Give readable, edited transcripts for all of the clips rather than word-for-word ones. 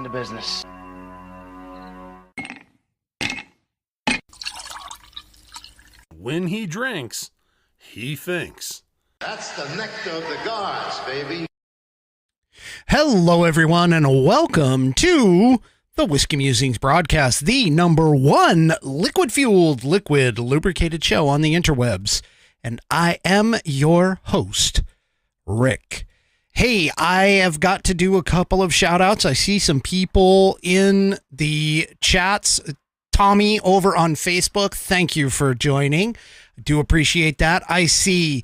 down to business. When he drinks, he thinks. That's the nectar of the gods, baby. Hello, everyone, and welcome to the Whiskey Musings Broadcast, the #1 liquid-fueled, liquid lubricated show on the interwebs. And I am your host, Rick. Hey, I have got to do a couple of shout-outs. I see some people in the chats. Tommy over on Facebook, thank you for joining. I do appreciate that. I see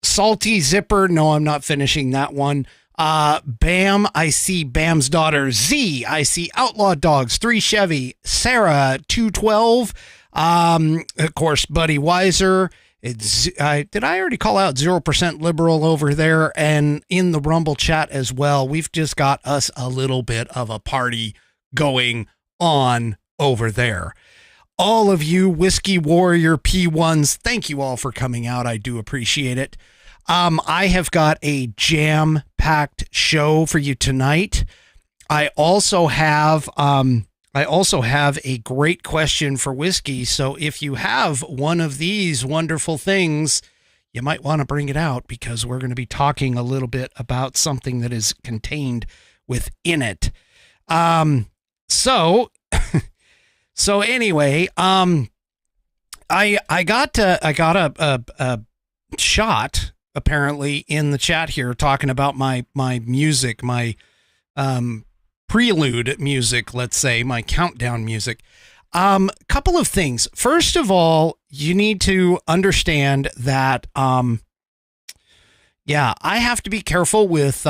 Salty Zipper. No, I'm not finishing that one. Bam, I see Bam's daughter Z. I see Outlaw Dogs 3 Chevy, Sarah 212. Of course, Buddy Weiser. Did I already call out 0% liberal over there? And in the Rumble chat as well, we've just got us a little bit of a party going on over there. All of you Whiskey Warrior P1s, thank you all for coming out. I do appreciate it. I have got a jam-packed show for you tonight. I also have a great question for whiskey. So if you have one of these wonderful things, you might want to bring it out because we're going to be talking a little bit about something that is contained within it. So anyway, I got a shot apparently in the chat here talking about my music, my prelude music, let's say, my countdown music. Couple of things. First of all, you need to understand that I have to be careful with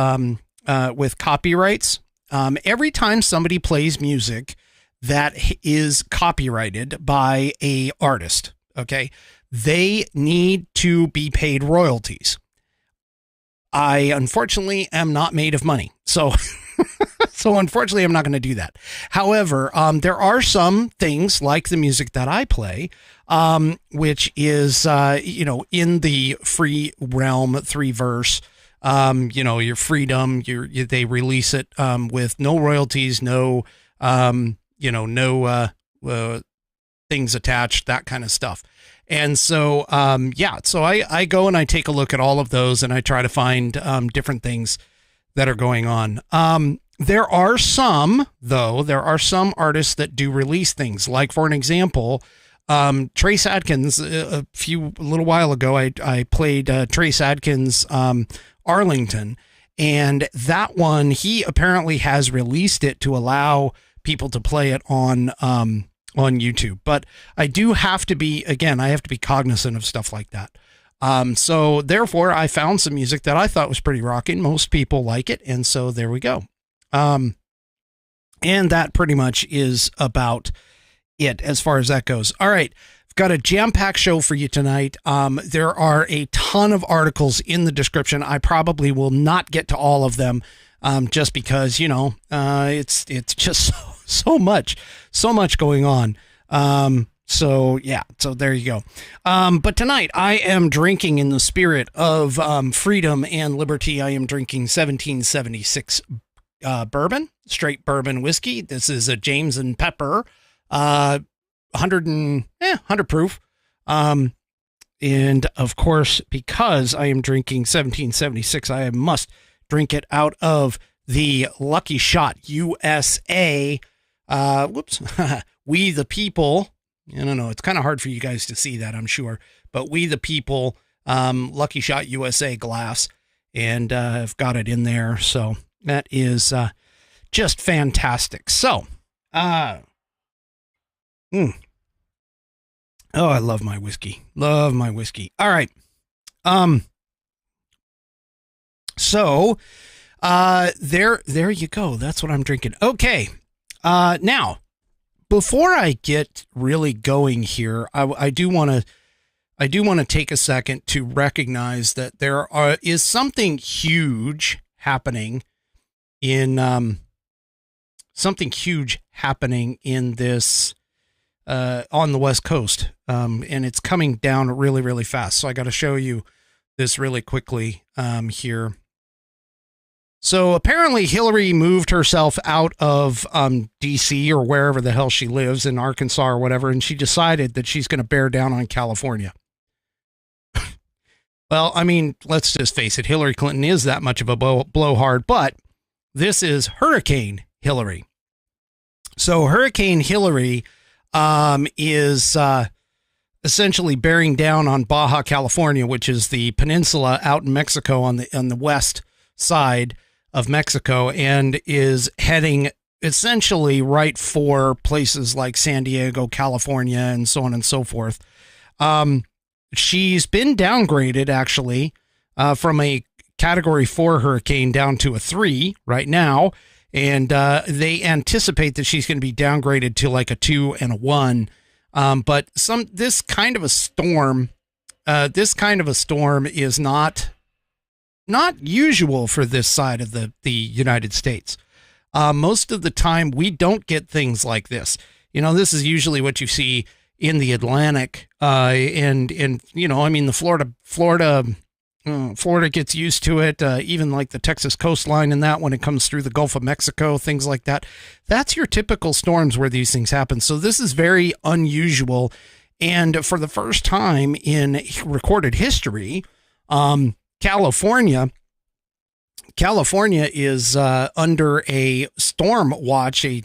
copyrights. Every time somebody plays music that is copyrighted by a artist, okay, they need to be paid royalties. I unfortunately am not made of money, so unfortunately I'm not going to do that. However, there are some things like the music that I play, which is in the free realm, 3-verse. Your freedom. They release it with no royalties, no things attached, that kind of stuff. And so, so I go and I take a look at all of those and I try to find different things that are going on. There are some artists that do release things. Like, for an example, Trace Adkins, a little while ago, I played Trace Adkins' Arlington, and that one, he apparently has released it to allow people to play it on YouTube. But I do have to be cognizant of stuff like that. So therefore I found some music that I thought was pretty rocking. Most people like it. And so there we go. And that pretty much is about it as far as that goes. All right. I've got a jam-packed show for you tonight. There are a ton of articles in the description. I probably will not get to all of them. Just because, it's just so much going on. So there you go. But tonight I am drinking in the spirit of freedom and liberty. I am drinking 1776 bourbon, straight bourbon whiskey. This is a James and Pepper 100 proof. And of course, because I am drinking 1776, I must drink it out of the Lucky Shot USA. We the People. I don't know. It's kind of hard for you guys to see that, I'm sure. But We the People, Lucky Shot USA glass. And I've got it in there. So that is just fantastic. So, oh, I love my whiskey. Love my whiskey. All right. So, there you go. That's what I'm drinking. Okay. Now, before I get really going here, I do want to take a second to recognize that there is something huge happening in this on the West Coast, and it's coming down really, really fast. So I got to show you this really quickly here. So apparently Hillary moved herself out of D.C. or wherever the hell she lives in Arkansas or whatever, and she decided that she's going to bear down on California. Well, I mean, let's just face it. Hillary Clinton is that much of a blowhard, but this is Hurricane Hillary. So Hurricane Hillary is essentially bearing down on Baja California, which is the peninsula out in Mexico on the west side of Mexico, and is heading essentially right for places like San Diego, California, and so on and so forth. She's been downgraded actually from a Category 4 hurricane down to a 3 right now, and they anticipate that she's going to be downgraded to like a 2 and a 1. But this kind of a storm is not usual for this side of the United States. Most of the time, we don't get things like this. You know, this is usually what you see in the Atlantic, and you know, I mean, the Florida gets used to it. Even like the Texas coastline and that when it comes through the Gulf of Mexico, things like that. That's your typical storms where these things happen. So this is very unusual, and for the first time in recorded history, California is under a storm watch, a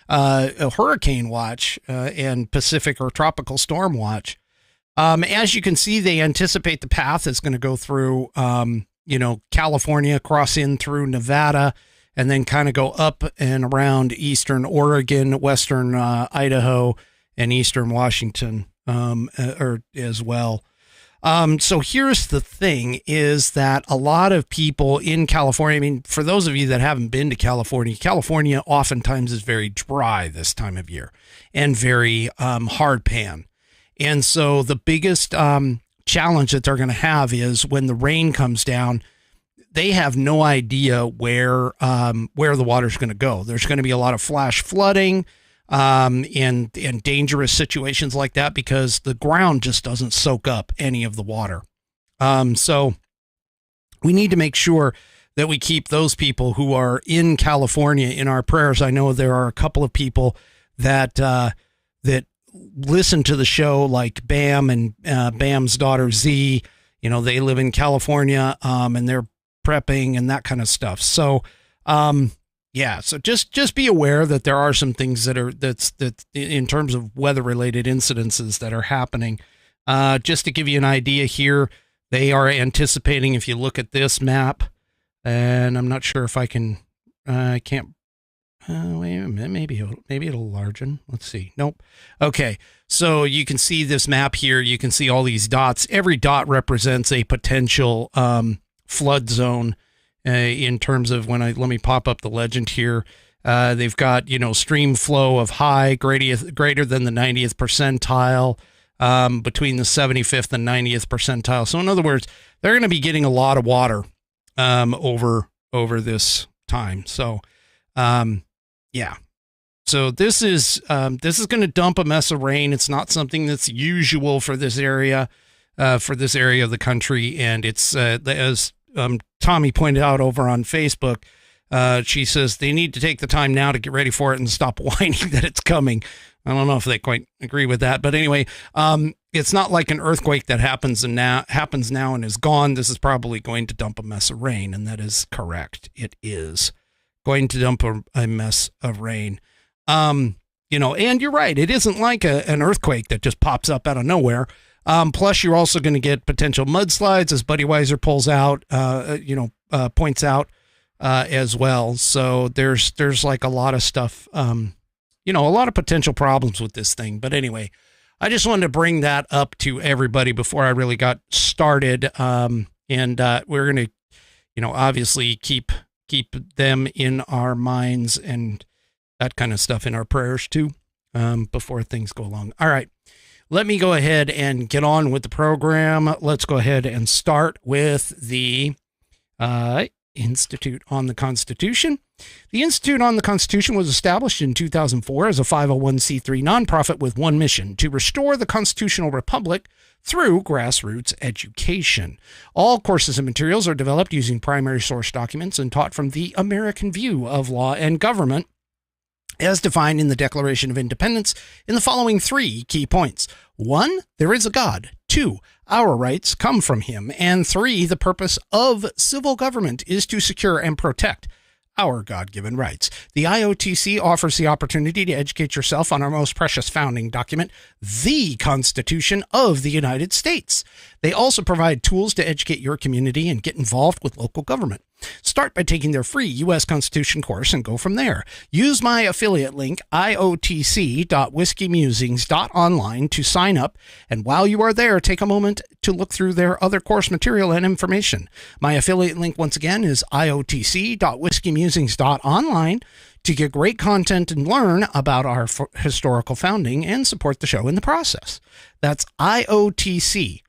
hurricane watch, and Pacific or tropical storm watch. As you can see, they anticipate the path is going to go through, California, cross in through Nevada, and then kind of go up and around eastern Oregon, western Idaho, and eastern Washington as well. So here's the thing is that a lot of people in California, I mean, for those of you that haven't been to California oftentimes is very dry this time of year and very hard pan. And so the biggest challenge that they're going to have is when the rain comes down, they have no idea where the water's going to go. There's going to be a lot of flash flooding and dangerous situations like that because the ground just doesn't soak up any of the water. So we need to make sure that we keep those people who are in California in our prayers. I know there are a couple of people that listen to the show, like Bam and Bam's daughter Z. You know, they live in California and they're prepping and that kind of stuff. So yeah, so just be aware that there are some things that in terms of weather related incidences that are happening. Just to give you an idea here, they are anticipating, if you look at this map, and I'm not sure if I can't. Wait a minute, maybe it'll largen. Let's see. Nope. Okay, so you can see this map here. You can see all these dots. Every dot represents a potential flood zone. In terms of let me pop up the legend here. They've got, stream flow of high greater than the 90th percentile, between the 75th and 90th percentile. So in other words, they're going to be getting a lot of water, over this time. So, yeah. So this is going to dump a mess of rain. It's not something that's usual for this area of the country. And it's, as Tommy pointed out over on Facebook, she says they need to take the time now to get ready for it and stop whining that it's coming. I don't know if they quite agree with that, but anyway, it's not like an earthquake that happens now and is gone. This is probably going to dump a mess of rain, and that is correct. It is going to dump a mess of rain. And you're right. It isn't like an earthquake that just pops up out of nowhere. Plus, you're also going to get potential mudslides, as Buddy Weiser points out as well. So there's like a lot of stuff, a lot of potential problems with this thing. But anyway, I just wanted to bring that up to everybody before I really got started. And we're going to, obviously keep them in our minds and that kind of stuff in our prayers too, before things go along. All right. Let me go ahead and get on with the program. Let's go ahead and start with the Institute on the Constitution. The Institute on the Constitution was established in 2004 as a 501c3 nonprofit with one mission: to restore the constitutional republic through grassroots education. All courses and materials are developed using primary source documents and taught from the American view of law and government, as defined in the Declaration of Independence, in the following 3 key points. 1, there is a God. 2, our rights come from him. And 3, the purpose of civil government is to secure and protect our God-given rights. The IOTC offers the opportunity to educate yourself on our most precious founding document, the Constitution of the United States. They also provide tools to educate your community and get involved with local government. Start by taking their free U.S. Constitution course and go from there. Use my affiliate link, iotc.whiskeymusings.online, to sign up, and while you are there, take a moment to look through their other course material and information. My affiliate link, once again, is iotc.whiskeymusings.online to get great content and learn about our historical founding and support the show in the process. That's IOTC,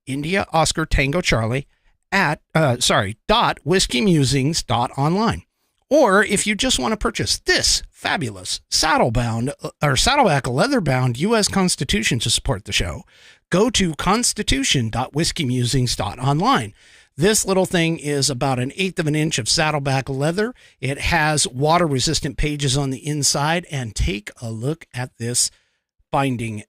India Oscar Tango Charlie, .whiskeymusings.online. Or if you just want to purchase this fabulous Saddleback leather-bound U.S. Constitution to support the show, go to constitution.whiskeymusings.online. This little thing is about 1/8 of an inch of Saddleback leather. It has water-resistant pages on the inside, and take a look at this binding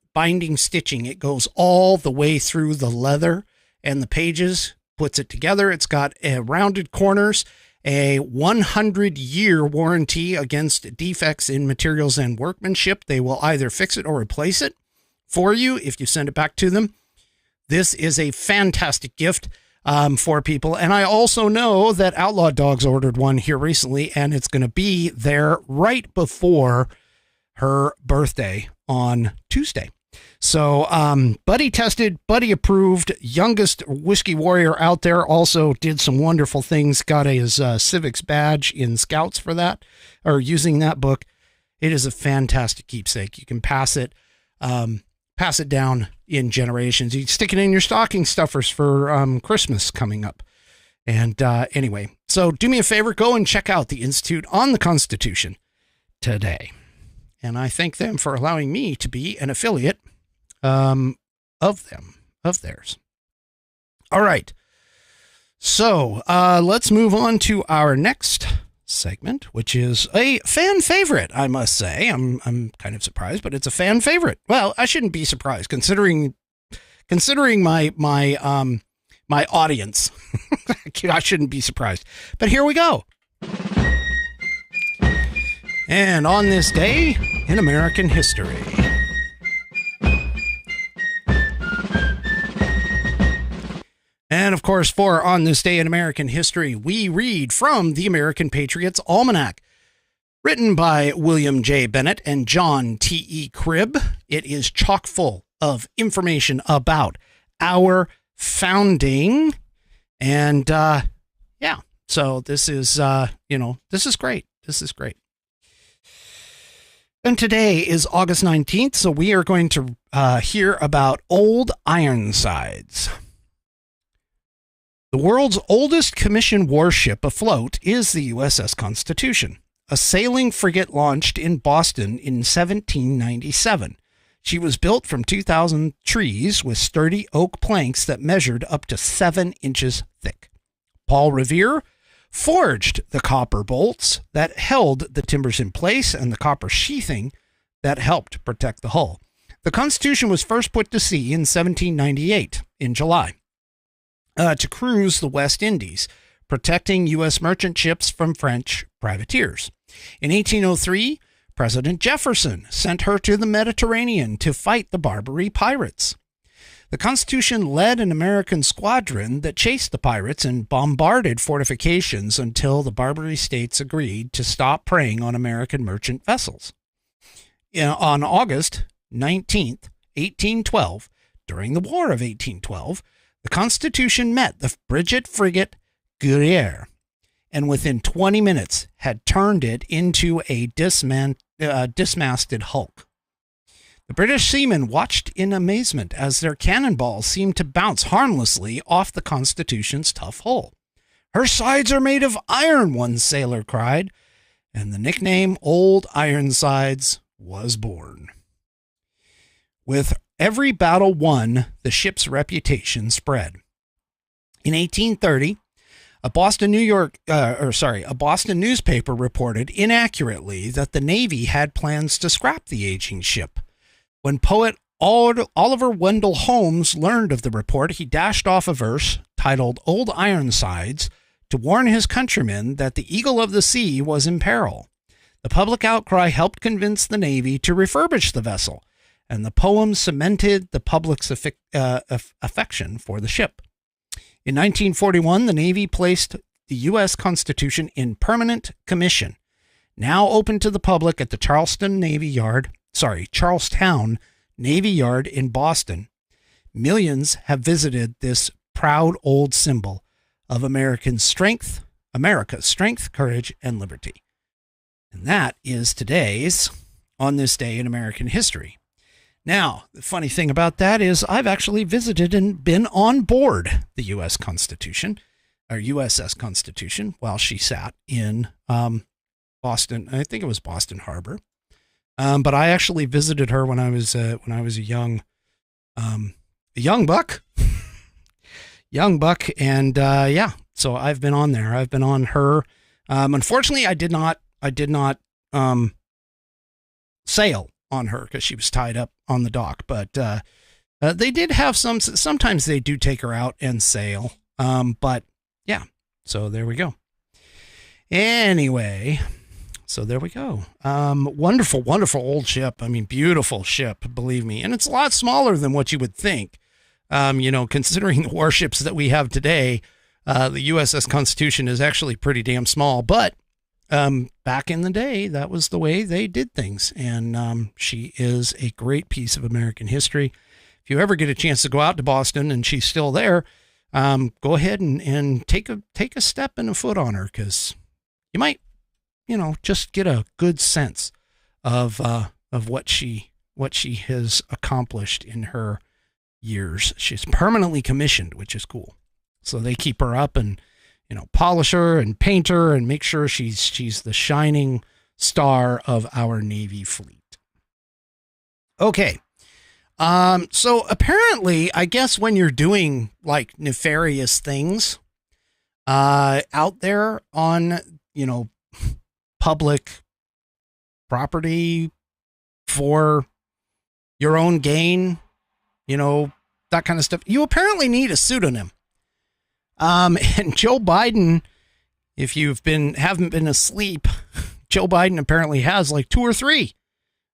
stitching. It goes all the way through the leather and the pages, puts it together. It's got rounded corners, a 100-year warranty against defects in materials and workmanship. They will either fix it or replace it for you if you send it back to them. This is a fantastic gift for people. And I also know that Outlaw Dogs ordered one here recently, and it's going to be there right before her birthday on Tuesday. So, Buddy tested, Buddy approved, youngest whiskey warrior out there, also did some wonderful things, got his civics badge in Scouts for that, or using that book. It is a fantastic keepsake. You can pass it down in generations. You stick it in your stocking stuffers for Christmas coming up. And anyway, so do me a favor, go and check out the Institute on the Constitution today. And I thank them for allowing me to be an affiliate of theirs. All right. So let's move on to our next segment, which is a fan favorite, I must say. I'm kind of surprised, but it's a fan favorite. Well, I shouldn't be surprised considering my audience. I shouldn't be surprised. But here we go. And on this day in American history. And of course, for On This Day in American History, we read from the American Patriot's Almanac, written by William J. Bennett and John T.E. Cribb. It is chock full of information about our founding. And yeah, so this is, this is great. This is great. And today is August 19th, so we are going to hear about Old Ironsides. The world's oldest commissioned warship afloat is the USS Constitution, a sailing frigate launched in Boston in 1797. She was built from 2,000 trees with sturdy oak planks that measured up to 7 inches thick. Paul Revere forged the copper bolts that held the timbers in place and the copper sheathing that helped protect the hull. The Constitution was first put to sea in 1798 in July. To cruise the West Indies, protecting U.S. merchant ships from French privateers. In 1803, President Jefferson sent her to the Mediterranean to fight the Barbary pirates. The Constitution led an American squadron that chased the pirates and bombarded fortifications until the Barbary states agreed to stop preying on American merchant vessels. On August 19th, 1812, during the War of 1812, the Constitution met the British frigate GETTR, and within 20 minutes had turned it into a dismasted hulk. The British seamen watched in amazement as their cannonballs seemed to bounce harmlessly off the Constitution's tough hull. Her sides are made of iron, one sailor cried, and the nickname Old Ironsides was born. With every battle won, the ship's reputation spread. In 1830, a Boston newspaper reported inaccurately that the Navy had plans to scrap the aging ship. When poet Oliver Wendell Holmes learned of the report, he dashed off a verse titled Old Ironsides to warn his countrymen that the Eagle of the Sea was in peril. The public outcry helped convince the Navy to refurbish the vessel, and the poem cemented the public's affection for the ship. In 1941, the Navy placed the U.S. Constitution in permanent commission, now open to the public at the Charlestown Navy Yard in Boston. Millions have visited this proud old symbol of America's strength, courage, and liberty. And that is today's On This Day in American History. Now, the funny thing about that is I've actually visited and been on board the U.S. Constitution, or USS Constitution, while she sat in Boston. I think it was Boston Harbor. But I actually visited her when I was a young buck, and so I've been on there. I've been on her. Unfortunately, I did not sail on her because she was tied up on the dock. But they did have sometimes they do take her out and sail. But yeah, so there we go. Anyway, so there we go. Wonderful, wonderful old ship. I mean, beautiful ship, believe me. And it's a lot smaller than what you would think. Considering the warships that we have today, the USS Constitution is actually pretty damn small. But back in the day, that was the way they did things. And she is a great piece of American history. If you ever get a chance to go out to Boston and she's still there, go ahead and take a step and a foot on her, because you might, just get a good sense of what she has accomplished in her years. She's permanently commissioned, which is cool. So they keep her up and, polish her and paint her and make sure she's the shining star of our Navy fleet. Okay. So apparently, I guess when you're doing like nefarious things, out there on, public property for your own gain, that kind of stuff, you apparently need a pseudonym. And Joe Biden, if haven't been asleep, Joe Biden apparently has like 2 or 3,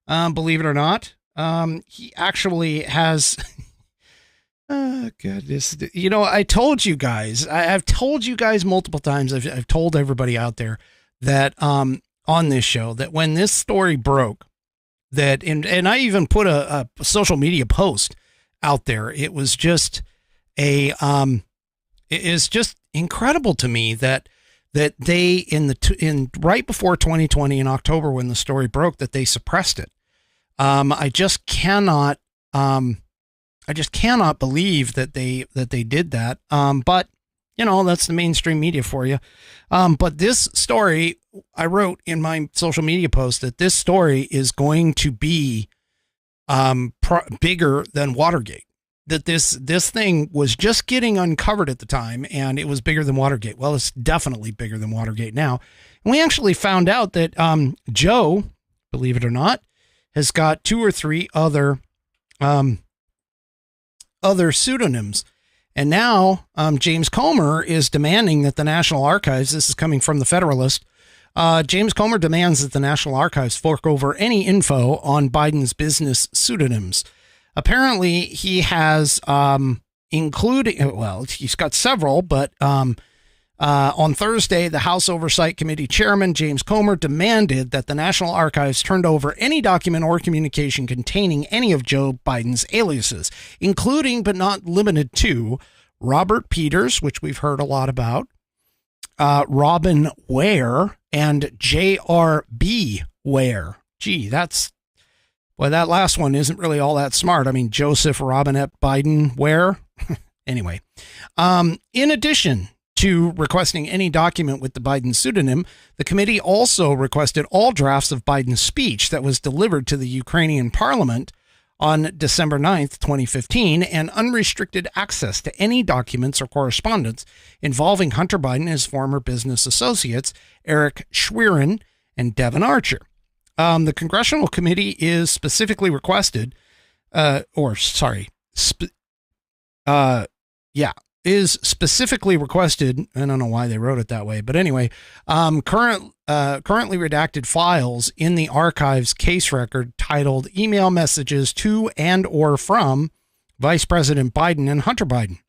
believe it or not. He actually has, oh goodness, I told you guys, I've told you guys multiple times. I've told everybody out there that, on this show, that when this story broke, that, and I even put a social media post out there. It was just it is just incredible to me that they in right before 2020 in October, when the story broke, that they suppressed it. I just cannot believe that they did that. But that's the mainstream media for you. But this story, I wrote in my social media post that this story is going to be bigger than Watergate. That this thing was just getting uncovered at the time, and it was bigger than Watergate. Well, it's definitely bigger than Watergate now. And we actually found out that Joe, believe it or not, has got 2 or 3 other pseudonyms. And now James Comer is demanding that the National Archives, this is coming from the Federalist, James Comer demands that the National Archives fork over any info on Biden's business pseudonyms. Apparently, he has he's got several, but on Thursday, the House Oversight Committee Chairman, James Comer, demanded that the National Archives turned over any document or communication containing any of Joe Biden's aliases, including but not limited to Robert Peters, which we've heard a lot about, Robin Ware, and J.R.B. Ware. Gee, that last one isn't really all that smart. I mean, Joseph Robinette Biden Ware. Anyway, in addition to requesting any document with the Biden pseudonym, the committee also requested all drafts of Biden's speech that was delivered to the Ukrainian parliament on December 9th, 2015, and unrestricted access to any documents or correspondence involving Hunter Biden and his former business associates, Eric Schwerin and Devin Archer. The congressional committee is specifically requested, is specifically requested. I don't know why they wrote it that way, but anyway, currently redacted files in the archives case record titled Email Messages to and or from Vice President Biden and Hunter Biden.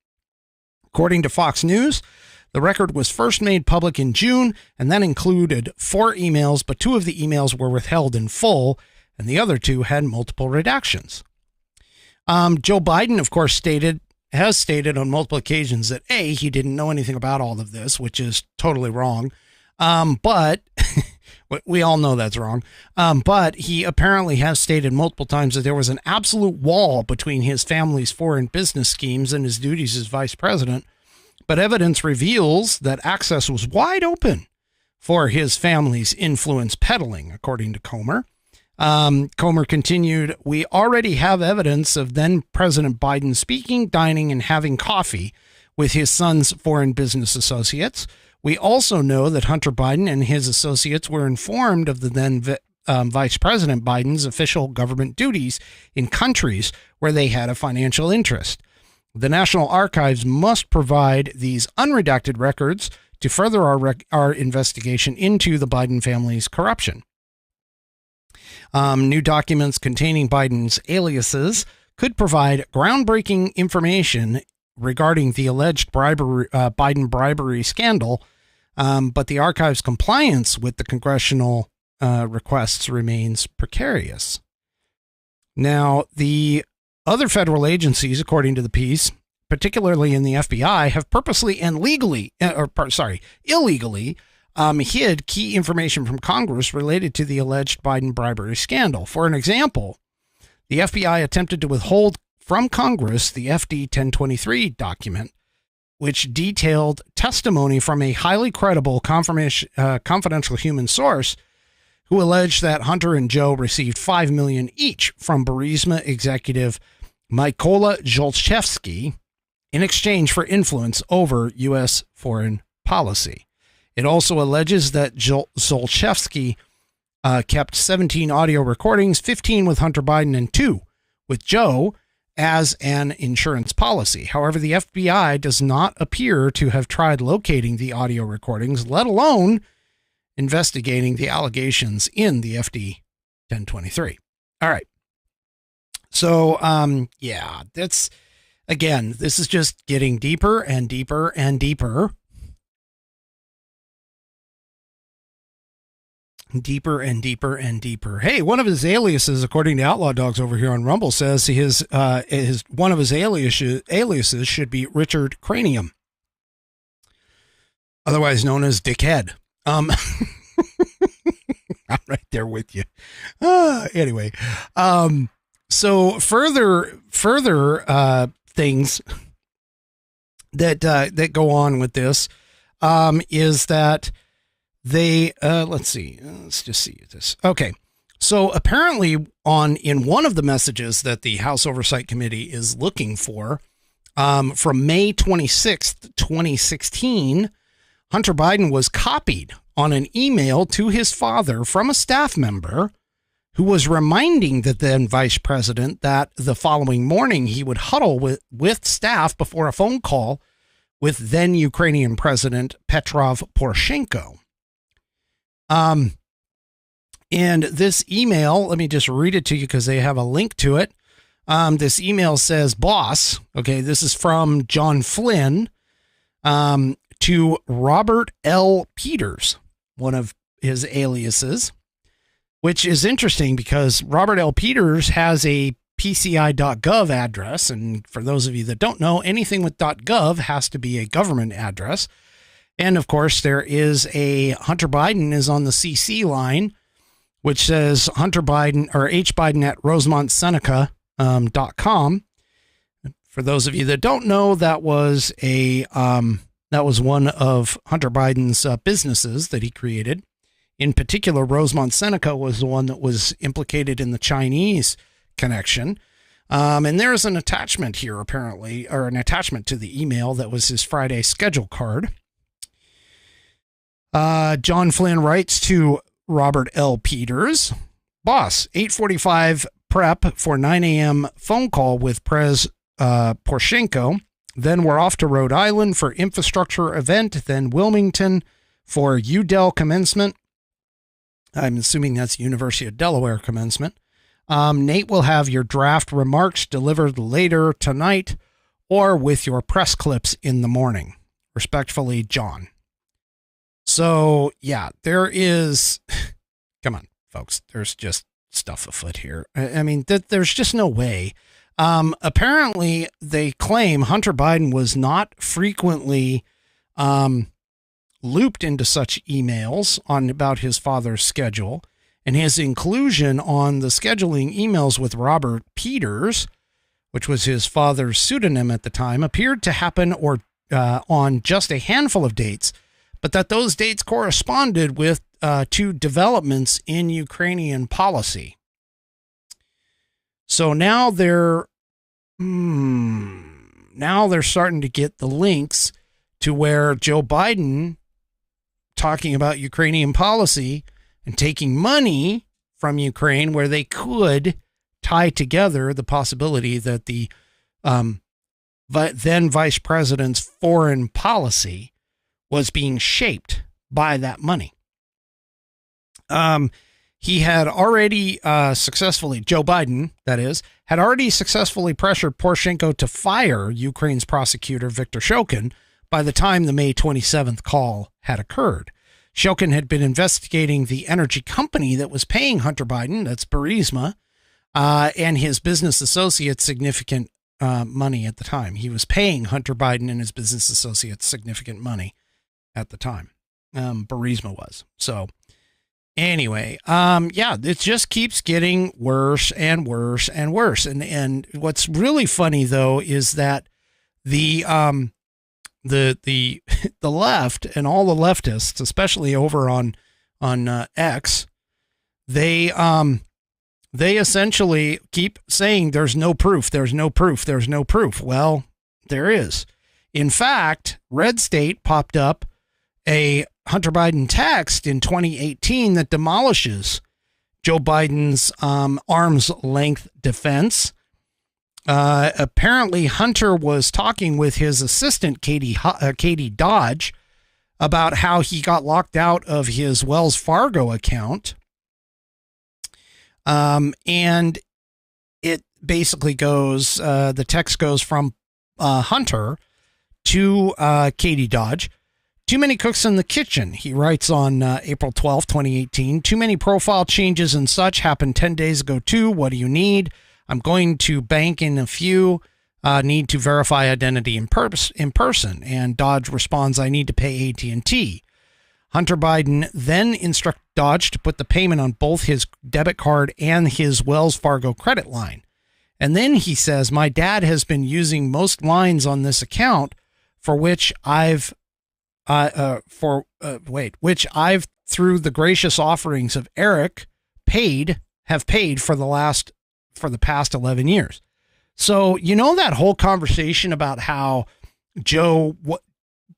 According to Fox News, the record was first made public in June and then included 4 emails, but 2 of the emails were withheld in full, and the other 2 had multiple redactions. Joe Biden, of course, has stated on multiple occasions that he didn't know anything about all of this, which is totally wrong. But we all know that's wrong. But he apparently has stated multiple times that there was an absolute wall between his family's foreign business schemes and his duties as vice president. But evidence reveals that access was wide open for his family's influence peddling, according to Comer. Comer continued, "We already have evidence of then President Biden speaking, dining, and having coffee with his son's foreign business associates. We also know that Hunter Biden and his associates were informed of the then Vice President Biden's official government duties in countries where they had a financial interest. The National Archives must provide these unredacted records to further our investigation into the Biden family's corruption. New documents containing Biden's aliases could provide groundbreaking information regarding the alleged Biden bribery scandal, but the archive's compliance with the congressional requests remains precarious." Now, the other federal agencies, according to the piece, particularly in the FBI, have purposely and illegally hid key information from Congress related to the alleged Biden bribery scandal. For an example, the FBI attempted to withhold from Congress the FD 1023 document, which detailed testimony from a highly credible confidential human source who alleged that Hunter and Joe received $5 million each from Burisma executive Mykola Zlochevsky in exchange for influence over U.S. foreign policy. It also alleges that Zlochevsky kept 17 audio recordings, 15 with Hunter Biden and 2 with Joe, as an insurance policy. However, the FBI does not appear to have tried locating the audio recordings, let alone investigating the allegations in the FD 1023. All right. So, that's, again, this is just getting deeper and deeper and deeper. Deeper and deeper and deeper. Hey, one of his aliases, according to Outlaw Dogs over here on Rumble, says one of his aliases should be Richard Cranium, otherwise known as Dickhead. I'm right there with you. Anyway, so further things that go on with this is that they let's just see this. Okay. So apparently in one of the messages that the House Oversight Committee is looking for, from May 26th, 2016, Hunter Biden was copied on an email to his father from a staff member who was reminding the then vice president that the following morning he would huddle with staff before a phone call with then Ukrainian President Petrov Poroshenko. And this email, let me just read it to you because they have a link to it. This email says, "Boss," okay, this is from John Flynn, to Robert L. Peters, one of his aliases, which is interesting because Robert L. Peters has a PCI.gov address. And for those of you that don't know, anything with .gov has to be a government address. And of course, there is a Hunter Biden is on the CC line, which says Hunter Biden or hbiden at rosemontseneca.com. For those of you that don't know, that was a That was one of Hunter Biden's businesses that he created. In particular, Rosemont Seneca was the one that was implicated in the Chinese connection. And there's an attachment here, apparently, or an attachment to the email that was his Friday schedule card. John Flynn writes to Robert L. Peters, boss, 8:45 prep for 9 a.m. phone call with Prez Poroshenko. Then we're off to Rhode Island for infrastructure event, then Wilmington for UDel commencement. I'm assuming that's University of Delaware commencement. Nate will have your draft remarks delivered later tonight or with your press clips in the morning. Respectfully, John. So, yeah, there is... Come on, folks. There's just stuff afoot here. I mean, there's just no way. Apparently, they claim Hunter Biden was not frequently looped into such emails about his father's schedule, and his inclusion on the scheduling emails with Robert Peters, which was his father's pseudonym at the time, appeared to happen on just a handful of dates, but that those dates corresponded with two developments in Ukrainian policy. So now they're starting to get the links to where Joe Biden talking about Ukrainian policy and taking money from Ukraine, where they could tie together the possibility that the then vice president's foreign policy was being shaped by that money. He had already successfully, Joe Biden, that is, had already successfully pressured Poroshenko to fire Ukraine's prosecutor, Viktor Shokin, by the time the May 27th call had occurred. Shokin had been investigating the energy company that was paying Hunter Biden, that's Burisma, and his business associates significant money at the time. He was paying Hunter Biden and his business associates significant money at the time. Burisma was. So anyway, yeah, it just keeps getting worse and worse and worse. And what's really funny, though, is that the left and all the leftists, especially over on X, they essentially keep saying there's no proof, there's no proof, there's no proof. Well, there is. In fact, Red State popped up a Hunter Biden text in 2018 that demolishes Joe Biden's arm's length defense. Apparently, Hunter was talking with his assistant, Katie Dodge, about how he got locked out of his Wells Fargo account. And it basically goes, the text goes from Hunter to Katie Dodge. Too many cooks in the kitchen, he writes on April 12, 2018. Too many profile changes and such happened 10 days ago too. What do you need? I'm going to bank in a few. Need to verify identity in person. And Dodge responds, I need to pay AT&T. Hunter Biden then instructed Dodge to put the payment on both his debit card and his Wells Fargo credit line. And then he says, my dad has been using most lines on this account for which I've through the gracious offerings of Eric have paid for the past 11 years. So, you know, that whole conversation about how Joe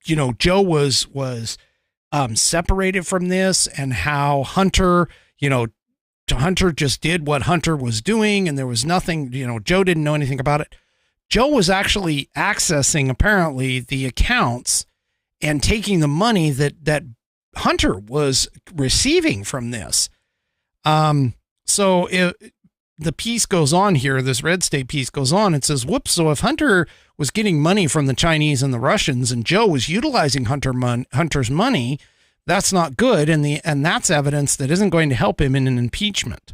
was separated from this, and how Hunter just did what Hunter was doing, and there was nothing, Joe didn't know anything about it. Joe was actually accessing, apparently, the accounts and taking the money that Hunter was receiving from this. The piece goes on here, this Red State piece goes on, it says, whoops, so if Hunter was getting money from the Chinese and the Russians and Joe was utilizing Hunter's money, that's not good, and that's evidence that isn't going to help him in an impeachment.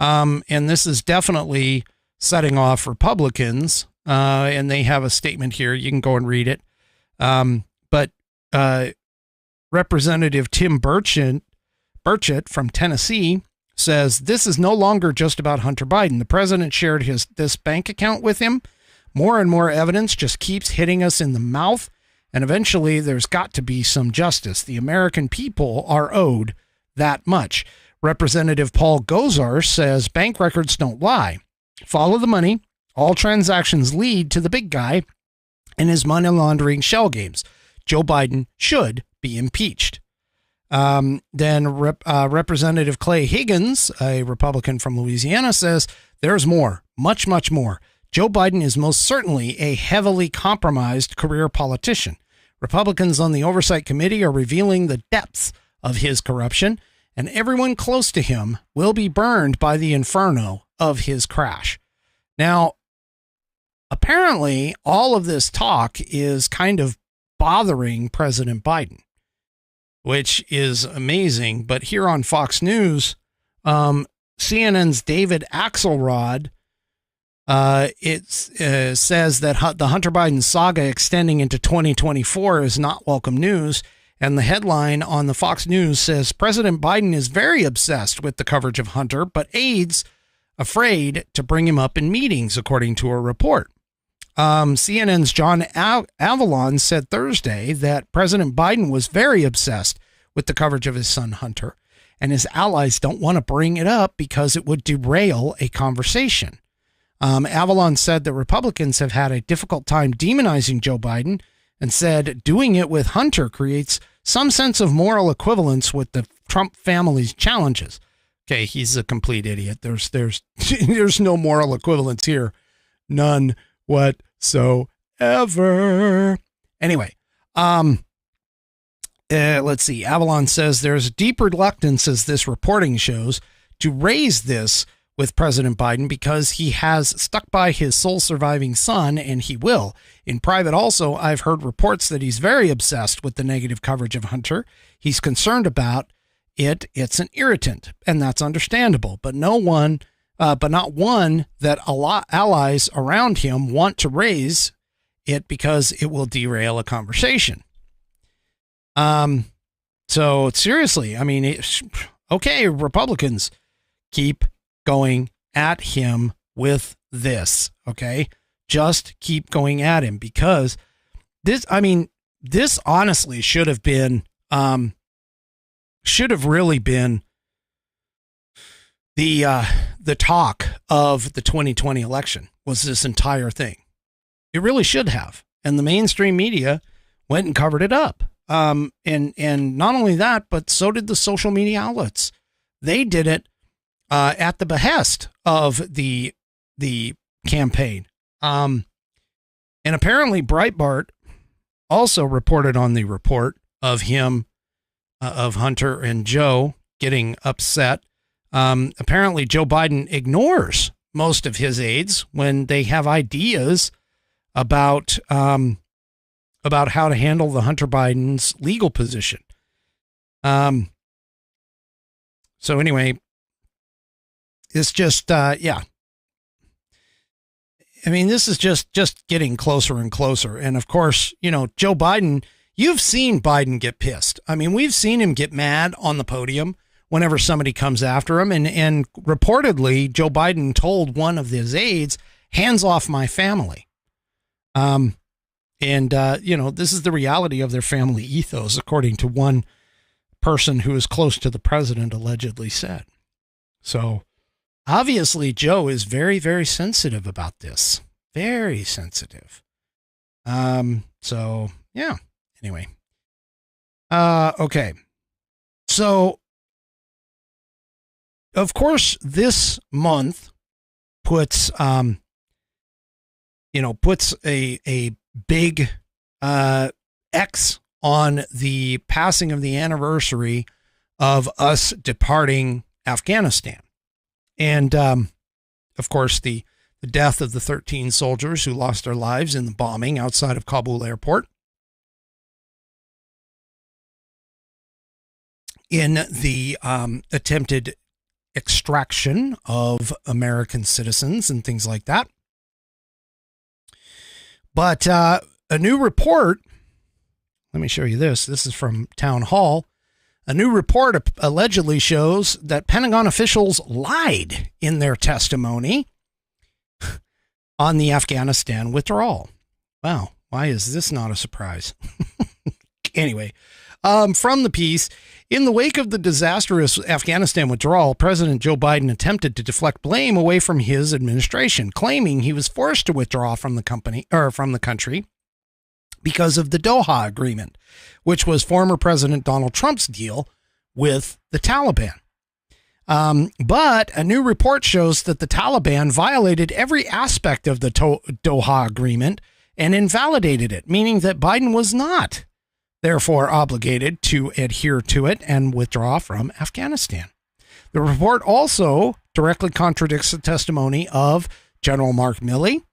And this is definitely setting off Republicans, and they have a statement here. You can go and read it. But Representative Tim Burchett from Tennessee says, this is no longer just about Hunter Biden. The president shared this bank account with him. More and more evidence just keeps hitting us in the mouth, And eventually there's got to be some justice. The American people are owed that much. Representative Paul Gosar says bank records don't lie. Follow the money. All transactions lead to the big guy and his money laundering shell games. Joe Biden should be impeached. Then Representative Clay Higgins, a Republican from Louisiana, says there's more, much, much more. Joe Biden is most certainly a heavily compromised career politician. Republicans on the Oversight Committee are revealing the depths of his corruption, and everyone close to him will be burned by the inferno of his crash. Now, apparently, all of this talk is kind of bothering President Biden, which is amazing. But here on Fox News, CNN's David Axelrod, says that the Hunter Biden saga extending into 2024 is not welcome news. And the headline on the Fox News says President Biden is very obsessed with the coverage of Hunter, but aides afraid to bring him up in meetings, according to a report. CNN's John Avalon said Thursday that President Biden was very obsessed with the coverage of his son Hunter, and his allies don't want to bring it up because it would derail a conversation. Avalon said that Republicans have had a difficult time demonizing Joe Biden and said doing it with Hunter creates some sense of moral equivalence with the Trump family's challenges. Okay, he's a complete idiot. There's no moral equivalence here. None whatsoever. Anyway, let's see. Avalon says there's deep reluctance, as this reporting shows, to raise this with President Biden because he has stuck by his sole surviving son, and he will. In private also, I've heard reports that he's very obsessed with the negative coverage of Hunter. He's concerned about it. It's an irritant, and that's understandable. But not one that a lot allies around him want to raise it because it will derail a conversation. So seriously, I mean, okay, Republicans, keep going at him with this. Okay, just keep going at him, because this honestly should have really been the talk of the 2020 election, was this entire thing. It really should have. And the mainstream media went and covered it up. And not only that, but so did the social media outlets. They did it at the behest of the campaign. And apparently Breitbart also reported on the report of him, of Hunter and Joe getting upset. Apparently Joe Biden ignores most of his aides when they have ideas about how to handle the Hunter Biden's legal position. So anyway, it's just, yeah. I mean, this is just getting closer and closer. And of course, Joe Biden, you've seen Biden get pissed. I mean, we've seen him get mad on the podium whenever somebody comes after him. And reportedly, Joe Biden told one of his aides, hands off my family. This is the reality of their family ethos, according to one person who is close to the president allegedly said. So obviously, Joe is very, very sensitive about this. Very sensitive. So yeah, anyway. Okay. So, of course, this month puts a big X on the passing of the anniversary of us departing Afghanistan. And, of course, the death of the 13 soldiers who lost their lives in the bombing outside of Kabul airport. In the attempted extraction of American citizens and things like that. But a new report, let me show you this. This is from Town Hall. A new report allegedly shows that Pentagon officials lied in their testimony on the Afghanistan withdrawal. Wow. Why is this not a surprise? Anyway, from the piece, in the wake of the disastrous Afghanistan withdrawal, President Joe Biden attempted to deflect blame away from his administration, claiming he was forced to withdraw from the country because of the Doha Agreement, which was former President Donald Trump's deal with the Taliban. But a new report shows that the Taliban violated every aspect of the Doha Agreement and invalidated it, meaning that Biden was not, therefore, obligated to adhere to it and withdraw from Afghanistan. The report also directly contradicts the testimony of General Mark Milley,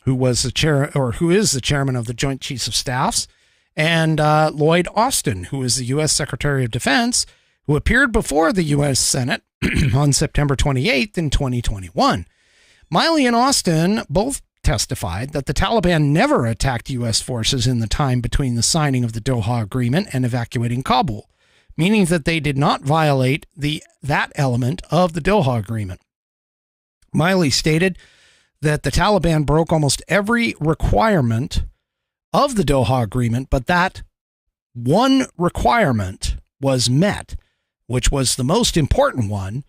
who is the chairman of the Joint Chiefs of Staffs, and Lloyd Austin, who is the U.S. Secretary of Defense, who appeared before the U.S. Senate on September 28th in 2021. Milley and Austin both testified that the Taliban never attacked U.S. forces in the time between the signing of the Doha Agreement and evacuating Kabul, meaning that they did not violate that element of the Doha Agreement. Milley stated that the Taliban broke almost every requirement of the Doha Agreement, but that one requirement was met, which was the most important one,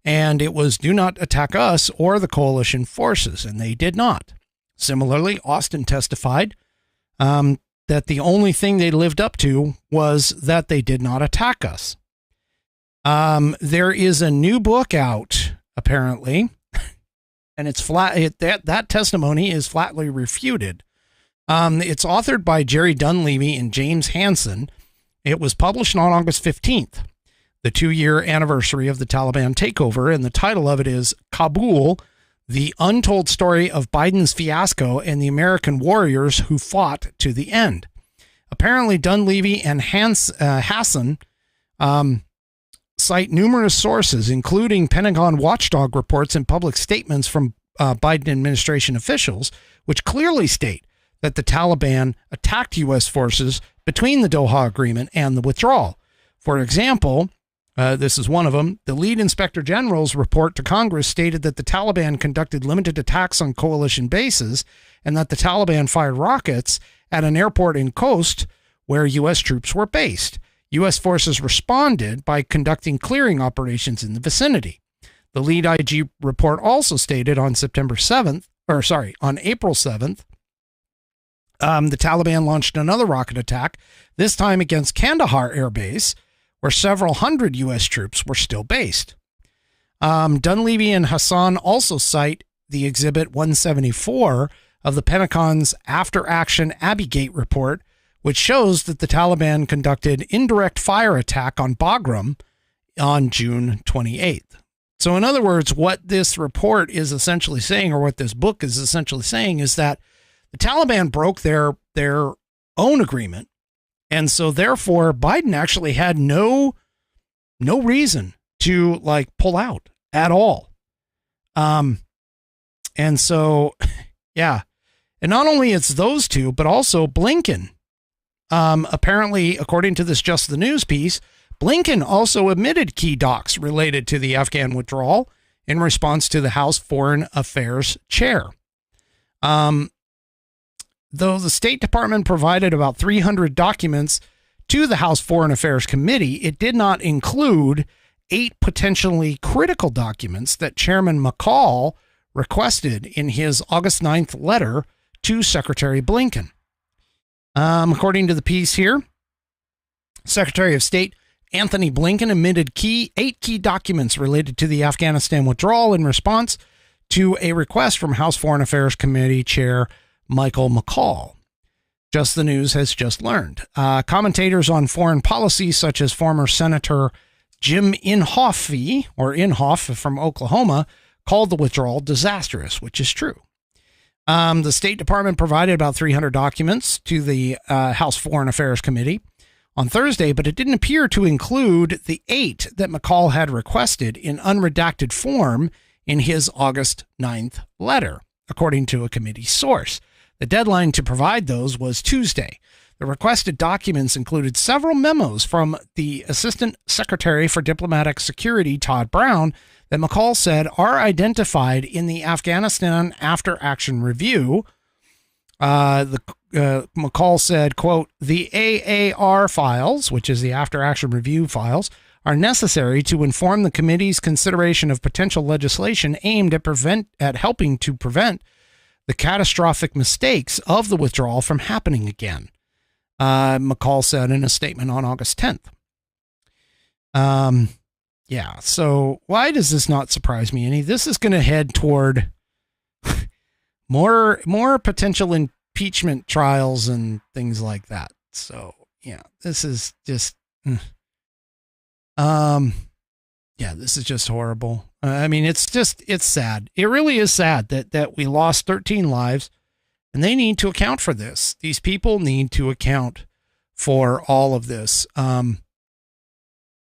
and it was do not attack us or the coalition forces, and they did not. Similarly, Austin testified that the only thing they lived up to was that they did not attack us. There is a new book out, apparently, and it's that testimony is flatly refuted. It's authored by Jerry Dunleavy and James Hansen. It was published on August 15th, the 2-year anniversary of the Taliban takeover, and the title of it is Kabul, The Untold Story of Biden's Fiasco and the American Warriors Who Fought to the End. Apparently, Dunleavy and Hassan cite numerous sources, including Pentagon watchdog reports and public statements from Biden administration officials, which clearly state that the Taliban attacked U.S. forces between the Doha Agreement and the withdrawal. For example, this is one of them. The lead inspector general's report to Congress stated that the Taliban conducted limited attacks on coalition bases and that the Taliban fired rockets at an airport in Khost where U.S. troops were based. U.S. forces responded by conducting clearing operations in the vicinity. The lead IG report also stated on April 7th, the Taliban launched another rocket attack, this time against Kandahar Air Base, where several hundred U.S. troops were still based. Dunleavy and Hassan also cite the Exhibit 174 of the Pentagon's after-action Abbey Gate report, which shows that the Taliban conducted indirect fire attack on Bagram on June 28th. So in other words, what this report is essentially saying, or what this book is essentially saying, is that the Taliban broke their own agreement. And so therefore, Biden actually had no reason to pull out at all. And so, yeah. And not only it's those two, but also Blinken. Apparently, according to this Just the News piece, Blinken also admitted key docs related to the Afghan withdrawal in response to the House Foreign Affairs chair. Though the State Department provided about 300 documents to the House Foreign Affairs Committee, it did not include 8 potentially critical documents that Chairman McCall requested in his August 9th letter to Secretary Blinken. According to the piece here, Secretary of State Anthony Blinken admitted 8 key documents related to the Afghanistan withdrawal in response to a request from House Foreign Affairs Committee Chair Michael McCall. Just the News has just learned. Commentators on foreign policy, such as former Senator Jim Inhofe from Oklahoma, called the withdrawal disastrous, which is true. The State Department provided about 300 documents to the House Foreign Affairs Committee on Thursday, but it didn't appear to include the 8 that McCall had requested in unredacted form in his August 9th letter, according to a committee source. The deadline to provide those was Tuesday. The requested documents included several memos from the Assistant Secretary for Diplomatic Security, Todd Brown, that McCall said are identified in the Afghanistan After Action Review, the McCall said, quote, the AAR files, which is the after action review files, are necessary to inform the committee's consideration of potential legislation aimed at helping to prevent the catastrophic mistakes of the withdrawal from happening again, McCall said in a statement on August 10th. Yeah, so why does this not surprise me any? This is going to head toward more potential impeachment trials and things like that. So, yeah, this is just... yeah, this is just horrible. I mean, it's sad. It really is sad that we lost 13 lives, and they need to account for this. These people need to account for all of this.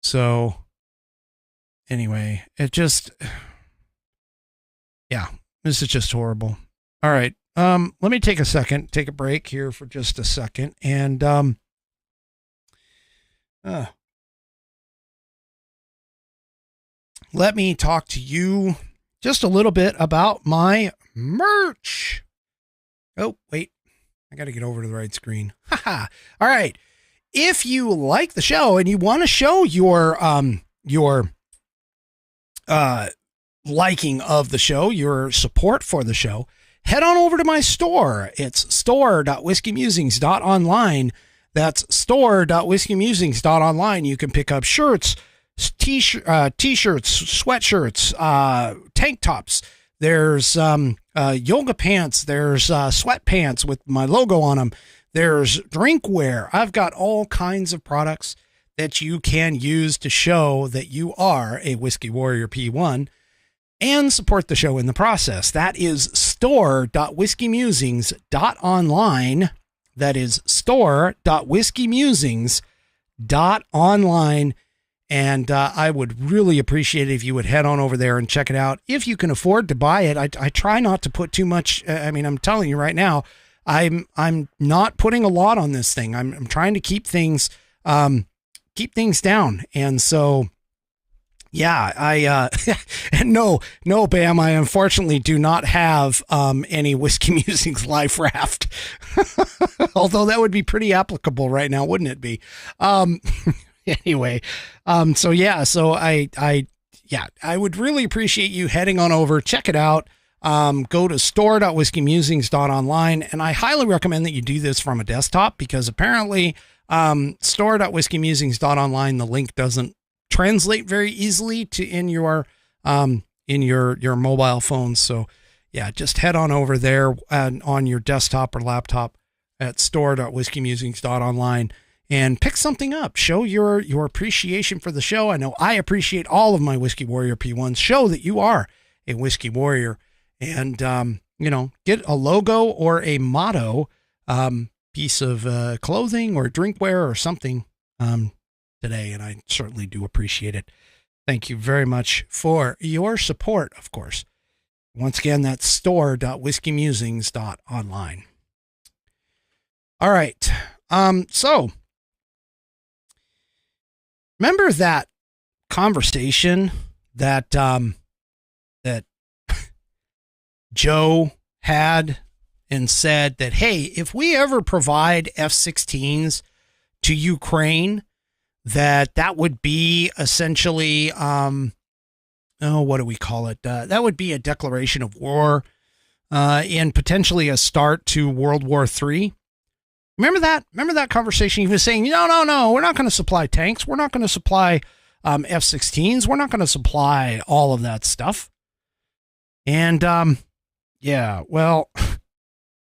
So anyway, yeah, this is just horrible. All right. Let me take a break here for just a second. And, let me talk to you just a little bit about my merch. Oh, wait, I got to get over to the right screen. Haha. All right. If you like the show and you want to show your liking of the show, your support for the show, head on over to my store. It's store.whiskeymusings.online. That's store.whiskeymusings.online. You can pick up shirts, t-shirts, sweatshirts, tank tops. There's yoga pants. There's sweatpants with my logo on them. There's drinkware. I've got all kinds of products that you can use to show that you are a Whiskey Warrior P1 and support the show in the process. That is store.whiskeymusings.online. That is store.whiskeymusings.online. And I would really appreciate it if you would head on over there and check it out. If you can afford to buy it, I try not to put too much. I mean, I'm telling you right now, I'm not putting a lot on this thing. I'm trying to keep things down. And so, yeah, and no, Bam, I unfortunately do not have any Whiskey Musings Life Raft. Although that would be pretty applicable right now, wouldn't it be? Anyway, so I would really appreciate you heading on over, check it out. Go to store.whiskeymusings.online, and I highly recommend that you do this from a desktop because apparently store.whiskeymusings.online, the link doesn't translate very easily to in your mobile phones. So yeah, just head on over there on your desktop or laptop at store.whiskeymusings.online and pick something up. Show your appreciation for the show. I know I appreciate all of my Whiskey Warrior P1s. Show that you are a Whiskey Warrior. And, get a logo or a motto, piece of clothing or drinkware or something today. And I certainly do appreciate it. Thank you very much for your support, of course. Once again, that's store.whiskeymusings.online. All right. So remember that conversation that Joe had and said that, hey, if we ever provide F-16s to Ukraine, that would be essentially, what do we call it? That would be a declaration of war and potentially a start to World War III. Remember that? Remember that conversation? He was saying, no, we're not going to supply tanks. We're not going to supply F-16s. We're not going to supply all of that stuff. And, yeah, well,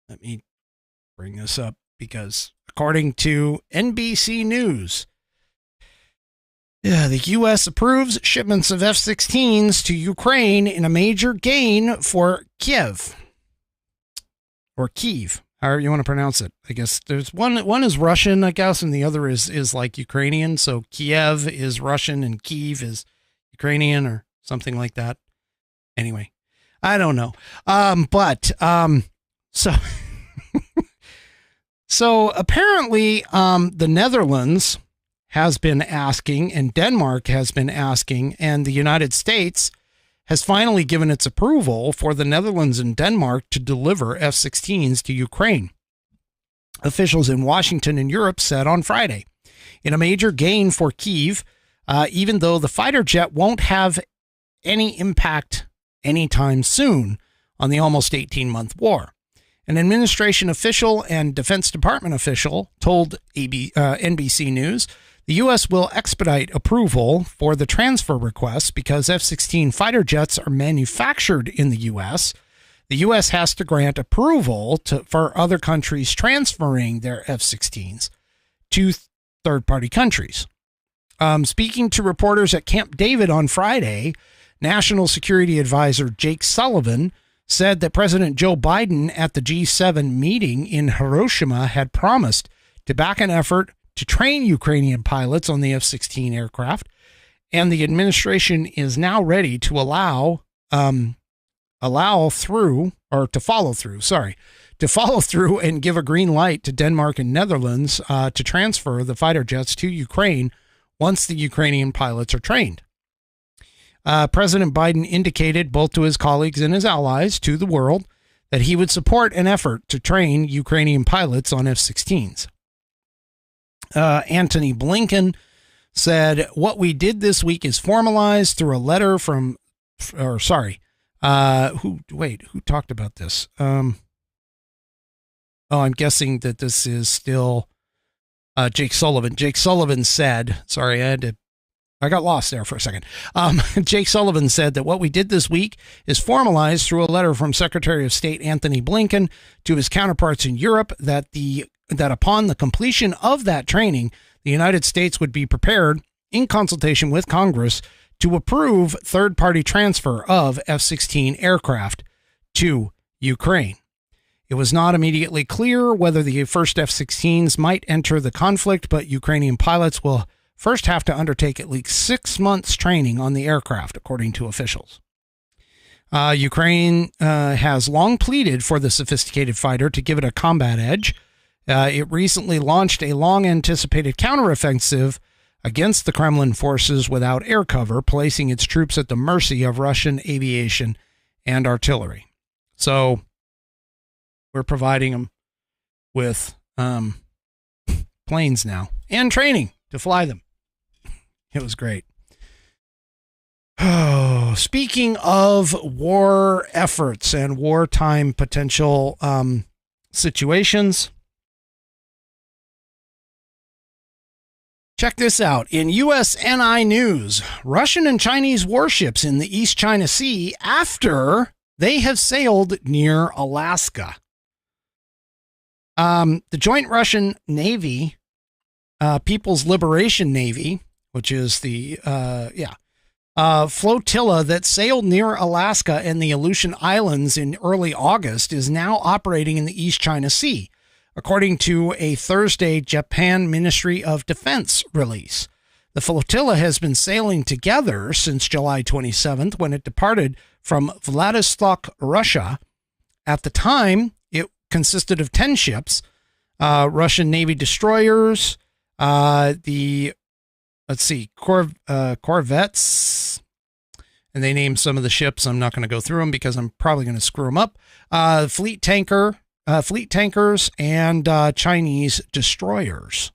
let me bring this up because according to NBC News, the U.S. approves shipments of F-16s to Ukraine in a major gain for Kiev, or Kyiv, however you want to pronounce it. I guess there's one is Russian, I guess, and the other is like Ukrainian. So Kiev is Russian and Kyiv is Ukrainian or something like that. Anyway. I don't know. So apparently, the Netherlands has been asking and Denmark has been asking, and the United States has finally given its approval for the Netherlands and Denmark to deliver F-16s to Ukraine. officials in Washington and Europe said on Friday. In a major gain for Kyiv, even though the fighter jet won't have any impact anytime soon on the almost 18-month war. An administration official and Defense Department official told NBC News the U.S. will expedite approval for the transfer requests because F-16 fighter jets are manufactured in the U.S. The U.S. has to grant approval for other countries transferring their F-16s to third-party countries. Speaking to reporters at Camp David on Friday, National Security Advisor Jake Sullivan said that President Joe Biden at the G7 meeting in Hiroshima had promised to back an effort to train Ukrainian pilots on the F-16 aircraft, and the administration is now ready to follow through and give a green light to Denmark and Netherlands to transfer the fighter jets to Ukraine once the Ukrainian pilots are trained. President Biden indicated both to his colleagues and his allies to the world that he would support an effort to train Ukrainian pilots on F-16s. Antony Blinken said, what we did this week is formalized through a letter from, who talked about this? I'm guessing that this is still Jake Sullivan. Jake Sullivan said, I got lost there for a second. Jake Sullivan said that what we did this week is formalized through a letter from Secretary of State Antony Blinken to his counterparts in Europe that upon the completion of that training, the United States would be prepared, in consultation with Congress, to approve third-party transfer of F-16 aircraft to Ukraine. It was not immediately clear whether the first F-16s might enter the conflict, but Ukrainian pilots will first have to undertake at least 6 months training on the aircraft, according to officials. Ukraine has long pleaded for the sophisticated fighter to give it a combat edge. It recently launched a long-anticipated counteroffensive against the Kremlin forces without air cover, placing its troops at the mercy of Russian aviation and artillery. So we're providing them with planes now and training to fly them. It was great. Oh, speaking of war efforts and wartime potential situations, check this out. In USNI News, Russian and Chinese warships in the East China Sea after they have sailed near Alaska. The Joint Russian Navy, People's Liberation Navy, which is the flotilla that sailed near Alaska and the Aleutian Islands in early August, is now operating in the East China Sea, according to a Thursday Japan Ministry of Defense release. The flotilla has been sailing together since July 27th, when it departed from Vladivostok, Russia. At the time, it consisted of 10 ships, Russian Navy destroyers, corvettes, and they named some of the ships. I'm not going to go through them because I'm probably going to screw them up. Fleet tankers, and Chinese destroyers.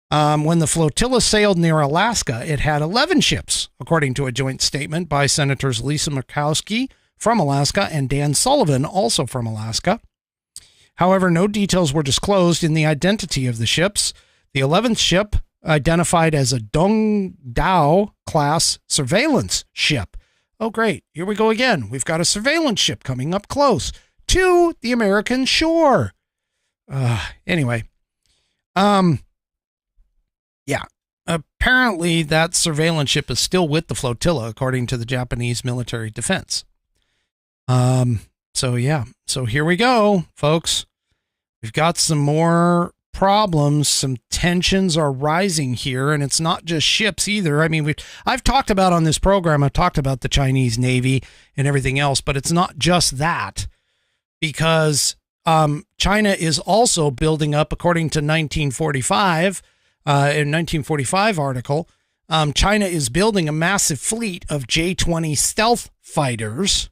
When the flotilla sailed near Alaska, it had 11 ships, according to a joint statement by Senators Lisa Murkowski from Alaska and Dan Sullivan, also from Alaska. However, no details were disclosed in the identity of the ships. The 11th ship, identified as a Dongdao class surveillance ship. Oh, great. Here we go again. We've got a surveillance ship coming up close to the American shore. Anyway. Yeah. Apparently that surveillance ship is still with the flotilla, according to the Japanese military defense. So here we go, folks. We've got some more problems. Some tensions are rising here, and it's not just ships either. I mean, I've talked about on this program, I've talked about the Chinese Navy and everything else, but it's not just that, because China is also building up, according to 1945, in 1945 article, China is building a massive fleet of J-20 stealth fighters.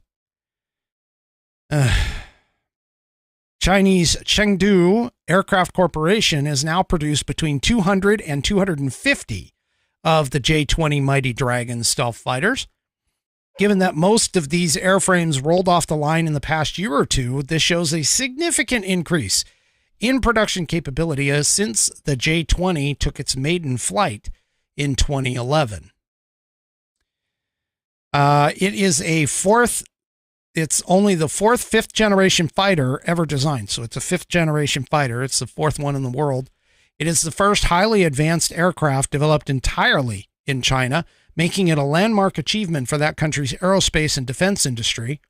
Chinese Chengdu Aircraft Corporation has now produced between 200 and 250 of the J-20 Mighty Dragon stealth fighters. Given that most of these airframes rolled off the line in the past year or two, this shows a significant increase in production capability since the J-20 took its maiden flight in 2011. It's only the fifth generation fighter ever designed. So it's a fifth generation fighter. It's the fourth one in the world. It is the first highly advanced aircraft developed entirely in China, making it a landmark achievement for that country's aerospace and defense industry.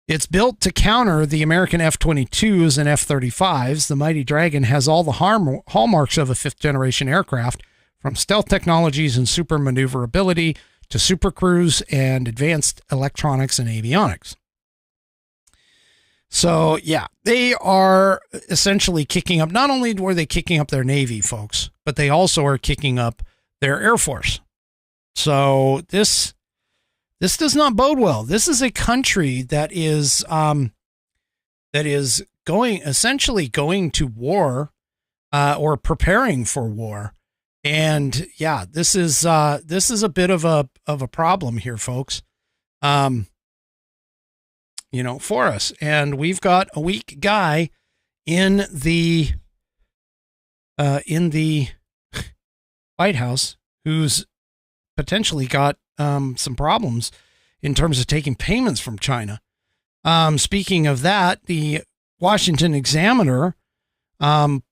It's built to counter the American F-22s and F-35s. The Mighty Dragon has all the hallmarks of a fifth-generation aircraft, from stealth technologies and super maneuverability to supercruise and advanced electronics and avionics. So, yeah, they are essentially kicking up. Not only were they kicking up their Navy, folks, but they also are kicking up their Air Force. So this does not bode well. This is a country that is essentially going to war, or preparing for war. And yeah, this is a bit of a problem here, folks. For us. And we've got a weak guy in the White House who's potentially got some problems in terms of taking payments from China. Speaking of that, the Washington Examiner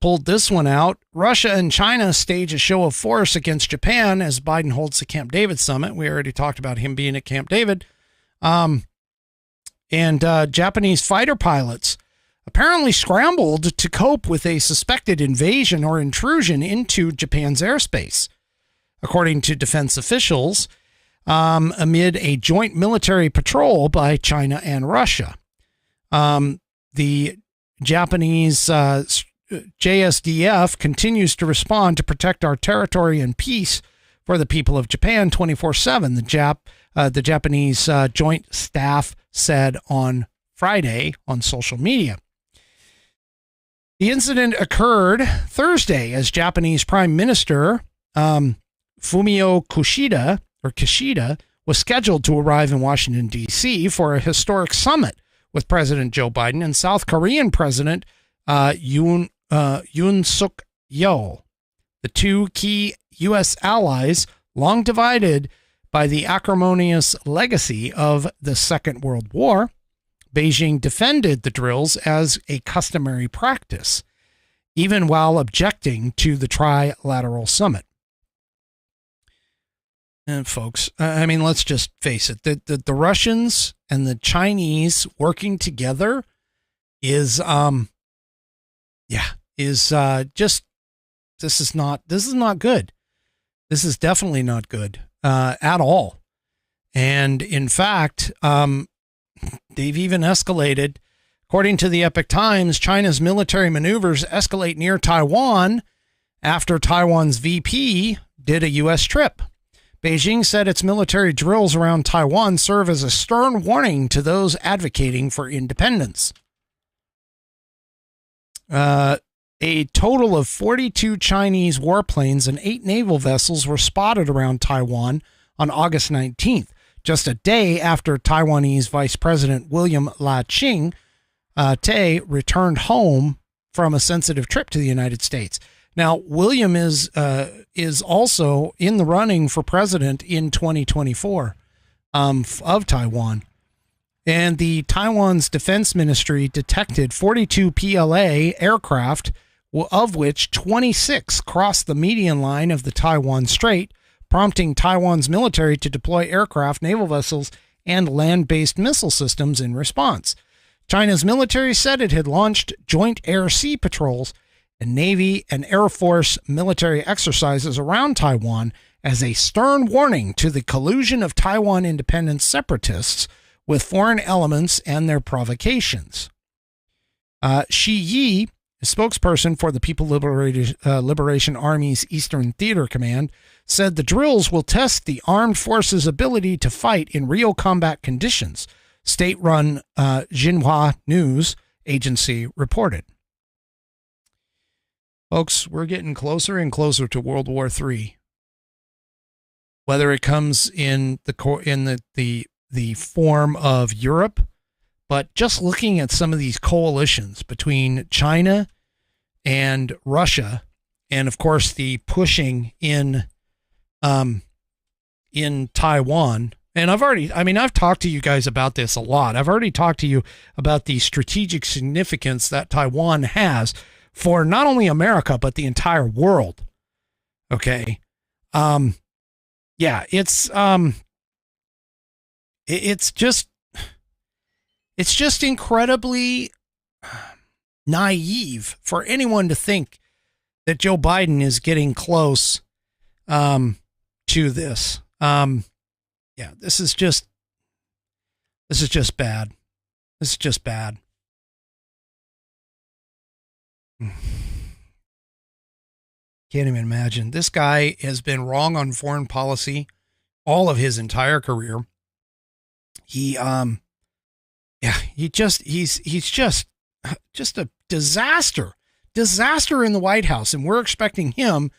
pulled this one out. Russia and China stage a show of force against Japan as Biden holds the Camp David summit. We already talked about him being at Camp David. And Japanese fighter pilots apparently scrambled to cope with a suspected invasion or intrusion into Japan's airspace, according to defense officials, amid a joint military patrol by China and Russia. The Japanese JSDF continues to respond to protect our territory and peace for the people of Japan 24/7. The Japanese Joint Staff said on Friday on social media. The incident occurred Thursday as Japanese Prime Minister Fumio Kishida was scheduled to arrive in Washington, D.C. for a historic summit with President Joe Biden and South Korean President Yoon Suk Yeol, the two key U.S. allies long divided by the acrimonious legacy of the Second World War. Beijing defended the drills as a customary practice, even while objecting to the trilateral summit. And folks, I mean, let's just face it, the Russians and the Chinese working together is this is not good. This is definitely not good at all. And in fact, they've even escalated. According to the Epoch Times, China's military maneuvers escalate near Taiwan after Taiwan's VP did a U.S. trip. Beijing said its military drills around Taiwan serve as a stern warning to those advocating for independence. A total of 42 Chinese warplanes and 8 naval vessels were spotted around Taiwan on August 19th, just a day after Taiwanese Vice President William La-Ching Te returned home from a sensitive trip to the United States. Now, William is also in the running for president in 2024 of Taiwan. And the Taiwan's defense ministry detected 42 PLA aircraft, of which 26 crossed the median line of the Taiwan Strait, prompting Taiwan's military to deploy aircraft, naval vessels, and land-based missile systems in response. China's military said it had launched joint air-sea patrols and Navy and Air Force military exercises around Taiwan as a stern warning to the collusion of Taiwan independence separatists with foreign elements and their provocations. Shi Yi, A spokesperson for the Liberation Army's Eastern Theater Command said the drills will test the armed forces' ability to fight in real combat conditions, state-run Xinhua News Agency reported. Folks, we're getting closer and closer to World War III. Whether it comes in the form of Europe, but just looking at some of these coalitions between China and Russia, and of course the pushing in Taiwan. And I've talked to you guys about this a lot. I've already talked to you about the strategic significance that Taiwan has for not only America, but the entire world. Okay. Yeah, it's just incredibly naive for anyone to think that Joe Biden is getting close to this. Yeah, this is just bad. This is just bad. Can't even imagine. This guy has been wrong on foreign policy all of his entire career. He's just a disaster in the White House. And we're expecting him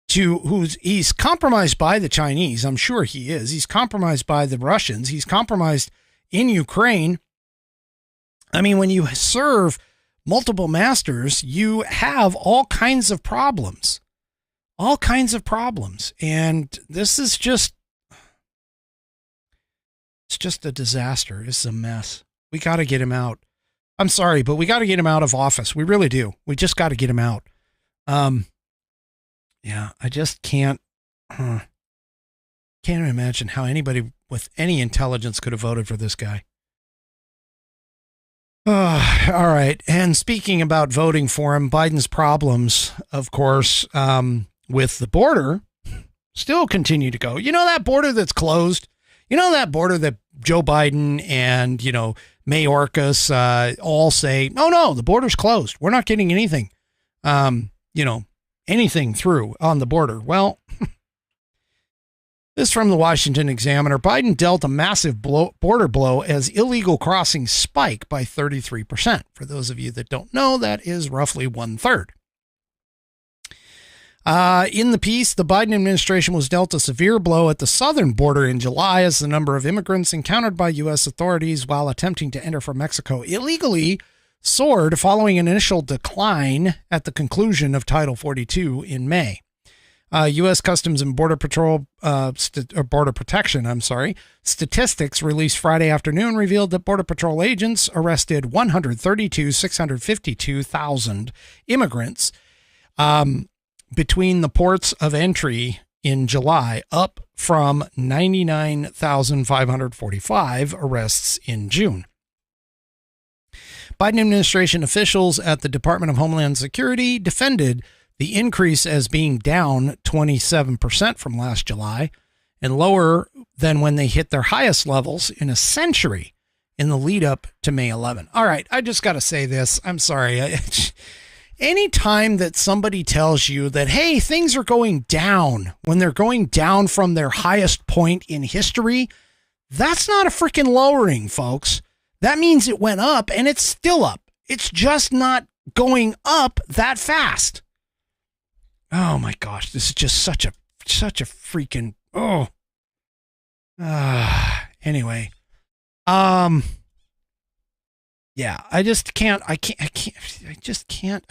he's compromised by the Chinese. I'm sure he is. He's compromised by the Russians. He's compromised in Ukraine. I mean, when you serve multiple masters, you have all kinds of problems. And this is it's just a disaster. It's a mess. We got to get him out. I'm sorry, but we got to get him out of office. We really do. We just got to get him out. Yeah, I just can't imagine how anybody with any intelligence could have voted for this guy. All right. And speaking about voting for him, Biden's problems, of course, with the border still continue to go. You know that border that's closed? You know that border that Joe Biden and, Mayorkas all say, oh, no, the border's closed. We're not getting anything, anything through on the border. Well, this from the Washington Examiner. Biden dealt a massive border blow as illegal crossings spike by 33%. For those of you that don't know, that is roughly 1/3. In the piece, the Biden administration was dealt a severe blow at the southern border in July as the number of immigrants encountered by U.S. authorities while attempting to enter from Mexico illegally soared following an initial decline at the conclusion of Title 42 in May. U.S. Customs and Border Patrol, Border Protection, statistics released Friday afternoon revealed that Border Patrol agents arrested 652,000 immigrants between the ports of entry in July, up from 99,545 arrests in June. Biden administration officials at the Department of Homeland Security defended the increase as being down 27% from last July and lower than when they hit their highest levels in a century in the lead up to May 11. All right, I just got to say this. I'm sorry. Anytime that somebody tells you that, hey, things are going down when they're going down from their highest point in history, that's not a freaking lowering, folks. That means it went up and it's still up. It's just not going up that fast. Oh my gosh, this is just such a freaking, anyway. Yeah, I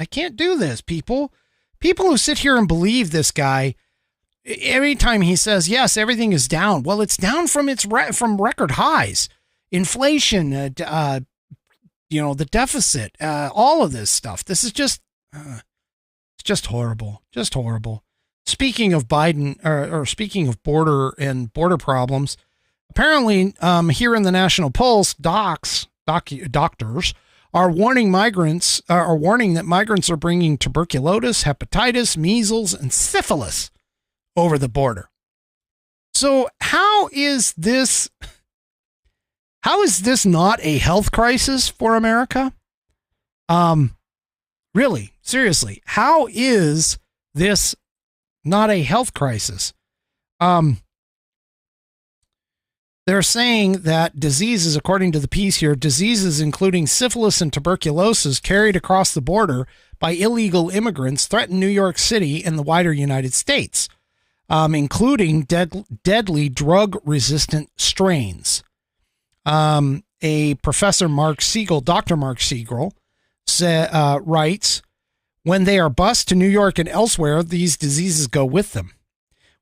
can't do this, people. People who sit here and believe this guy, every time he says, yes, everything is down. Well, it's down from from record highs. Inflation, the deficit, all of this stuff. This is just, it's just horrible. Just horrible. Speaking of Biden, or speaking of border and border problems, apparently here in the National Pulse, doctors are warning that migrants are bringing tuberculosis, hepatitis, measles, and syphilis over the border. So how is this not a health crisis for America? Really, seriously, how is this not a health crisis? They're saying that diseases, according to the piece here, diseases including syphilis and tuberculosis carried across the border by illegal immigrants threaten New York City and the wider United States, including deadly drug-resistant strains. A professor, Dr. Mark Siegel, writes, when they are bused to New York and elsewhere, these diseases go with them.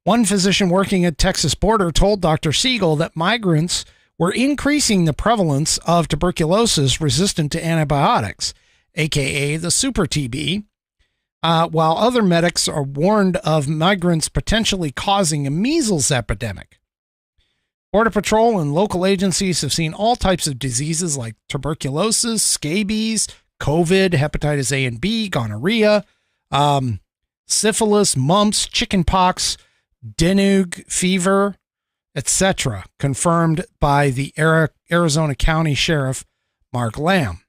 One physician working at Texas border told Dr. Siegel that migrants were increasing the prevalence of tuberculosis resistant to antibiotics, aka the super TB, while other medics are warned of migrants potentially causing a measles epidemic. Border Patrol and local agencies have seen all types of diseases like tuberculosis, scabies, COVID, hepatitis A and B, gonorrhea, syphilis, mumps, chickenpox, dengue fever, etc., confirmed by the Arizona County Sheriff Mark Lamb.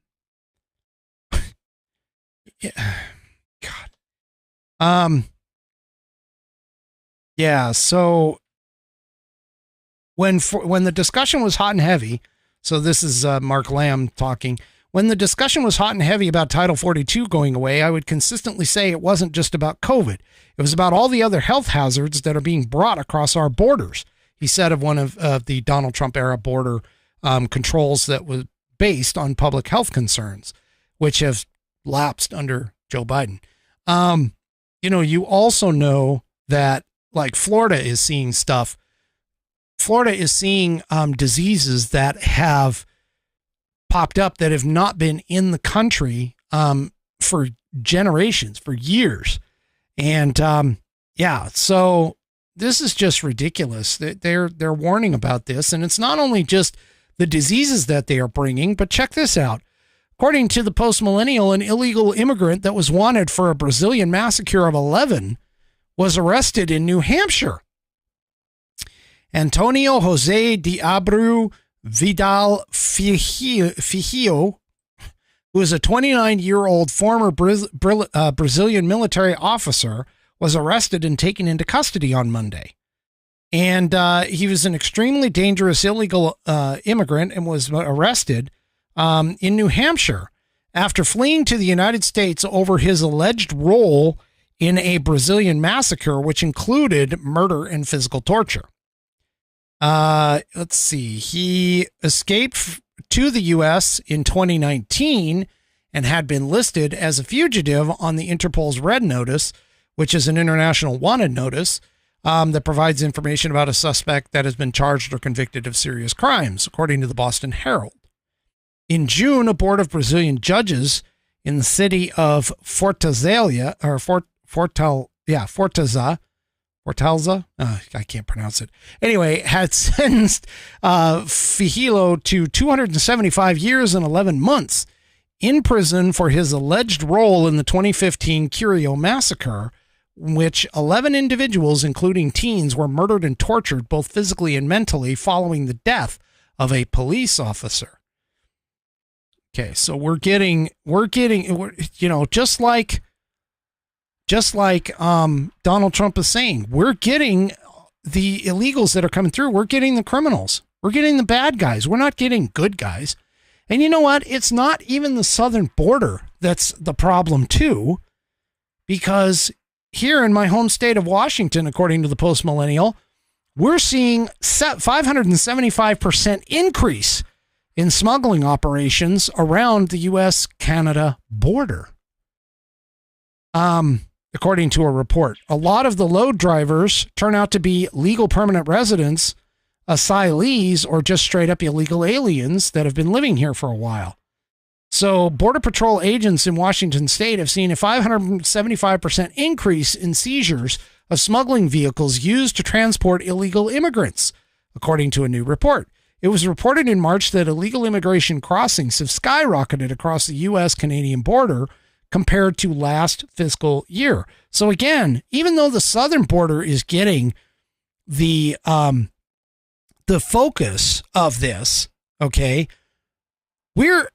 God. Yeah, so when the discussion was hot and heavy, so this is Mark Lamb talking, when the discussion was hot and heavy about Title 42 going away, I would consistently say it wasn't just about COVID. It was about all the other health hazards that are being brought across our borders, he said of one of the Donald Trump era border controls that was based on public health concerns, which have lapsed under Joe Biden. You also know that like Florida is seeing stuff. Florida is seeing diseases that have popped up that have not been in the country for generations, for years. And so this is just ridiculous. They're warning about this. And it's not only just the diseases that they are bringing, but check this out. According to the Post-Millennial, an illegal immigrant that was wanted for a Brazilian massacre of 11 was arrested in New Hampshire. Antonio Jose de Abreu Vidal Fijio, who is a 29-year-old former Brazilian military officer, was arrested and taken into custody on Monday. And he was an extremely dangerous illegal immigrant and was arrested in New Hampshire after fleeing to the United States over his alleged role in a Brazilian massacre, which included murder and physical torture. Let's see. He escaped to the U.S. in 2019 and had been listed as a fugitive on the Interpol's Red Notice, which is an international wanted notice that provides information about a suspect that has been charged or convicted of serious crimes, according to the Boston Herald. In June, a board of Brazilian judges in the city of Fortaleza, I can't pronounce it. Anyway, had sentenced Fijilo to 275 years and 11 months in prison for his alleged role in the 2015 Curio massacre, in which 11 individuals, including teens, were murdered and tortured both physically and mentally following the death of a police officer. Okay, so we're getting, just like Donald Trump is saying, we're getting the illegals that are coming through. We're getting the criminals. We're getting the bad guys. We're not getting good guys. And you know what? It's not even the southern border that's the problem too, because here in my home state of Washington, according to the Post-Millennial, we're seeing 575% increase in smuggling operations around the U.S.-Canada border. According to a report, a lot of the load drivers turn out to be legal permanent residents, asylees, or just straight up illegal aliens that have been living here for a while. So Border Patrol agents in Washington state have seen a 575% increase in seizures of smuggling vehicles used to transport illegal immigrants, according to a new report. It was reported in March that illegal immigration crossings have skyrocketed across the U.S.-Canadian border compared to last fiscal year. So again, even though the southern border is getting the focus of this, okay, we're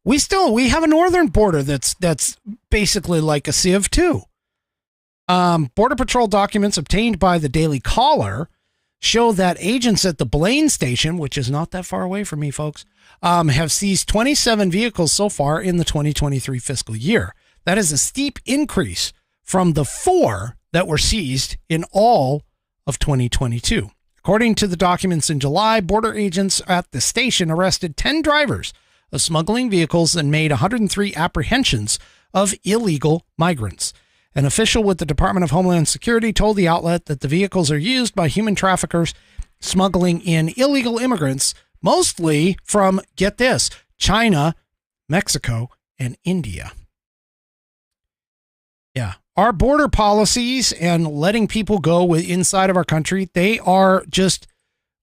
We have a northern border that's basically like a sieve too. Border Patrol documents obtained by the Daily Caller show that agents at the Blaine station, which is not that far away from me, folks, have seized 27 vehicles so far in the 2023 fiscal year. That is a steep increase from the 4 that were seized in all of 2022. According to the documents in July, border agents at the station arrested 10 drivers of smuggling vehicles and made 103 apprehensions of illegal migrants. An official with the Department of Homeland Security told the outlet that the vehicles are used by human traffickers smuggling in illegal immigrants, mostly from, get this, China, Mexico, and India. Yeah. Our border policies and letting people go inside of our country, they are just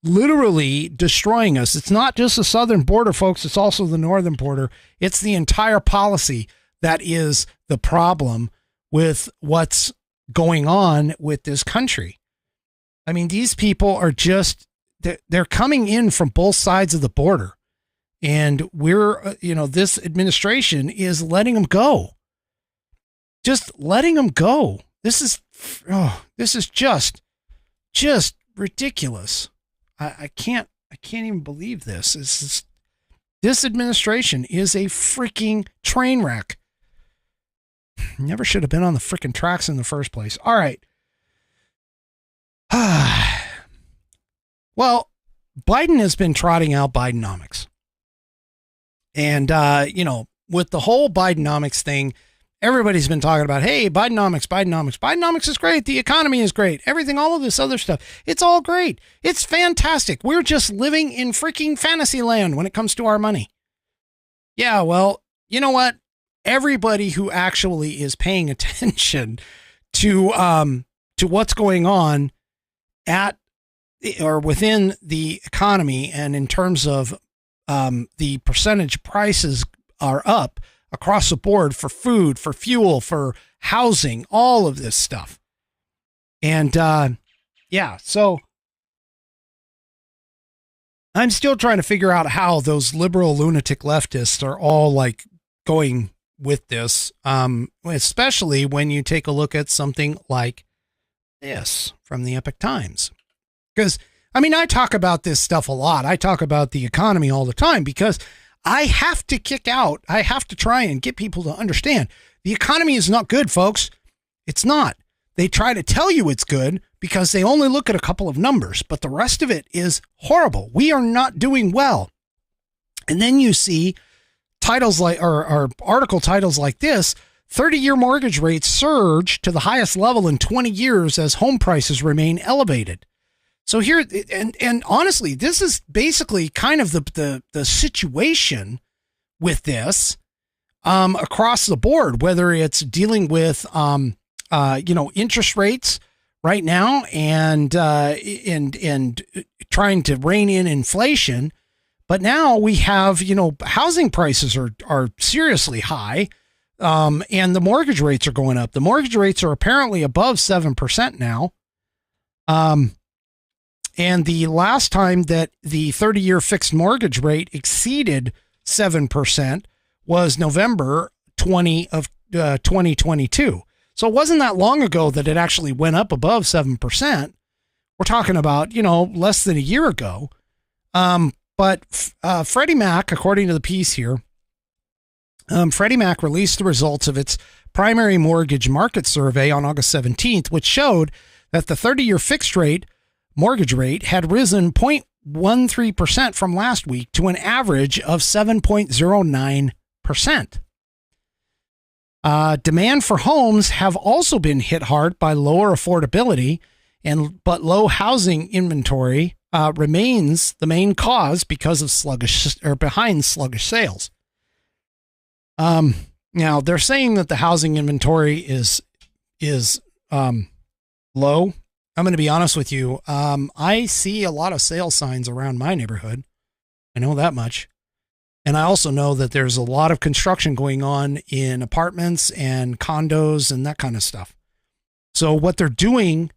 literally destroying us. It's not just the southern border, folks. It's also the northern border. It's the entire policy that is the problem with what's going on with this country. I mean, these people are just, they're coming in from both sides of the border. And we're, this administration is letting them go. Just letting them go. This is just ridiculous. I can't even believe this. This administration is a freaking train wreck. Never should have been on the freaking tracks in the first place. All right. Well, Biden has been trotting out Bidenomics. And, with the whole Bidenomics thing, everybody's been talking about, hey, Bidenomics. Bidenomics is great. The economy is great. Everything, all of this other stuff. It's all great. It's fantastic. We're just living in freaking fantasy land when it comes to our money. Yeah, well, you know what? Everybody who actually is paying attention to what's going on at or within the economy and in terms of the percentage prices are up across the board for food, for fuel, for housing, all of this stuff. And so I'm still trying to figure out how those liberal lunatic leftists are all like going with this, especially when you take a look at something like this from the Epoch Times. Because, I talk about this stuff a lot. I talk about the economy all the time because I have to try and get people to understand the economy is not good, folks. It's not. They try to tell you it's good because they only look at a couple of numbers, but the rest of it is horrible. We are not doing well. And then you see titles like, or article titles like this, 30-year mortgage rates surge to the highest level in 20 years as home prices remain elevated. So here, and honestly, this is basically kind of the situation with this across the board, whether it's dealing with, interest rates right now and trying to rein in inflation. But now we have, housing prices are seriously high, and the mortgage rates are going up. The mortgage rates are apparently above 7% now. And the last time that the 30-year fixed mortgage rate exceeded 7% was November 2022. So it wasn't that long ago that it actually went up above 7%. We're talking about, less than a year ago. But Freddie Mac, according to the piece here, Freddie Mac released the results of its primary mortgage market survey on August 17th, which showed that the 30-year fixed rate mortgage rate had risen 0.13% from last week to an average of 7.09%. Demand for homes have also been hit hard by lower affordability, but low housing inventory remains the main cause because of sluggish sales. Now they're saying that the housing inventory is low. I'm going to be honest with you. I see a lot of sale signs around my neighborhood. I know that much. And I also know that there's a lot of construction going on in apartments and condos and that kind of stuff. So what they're doing,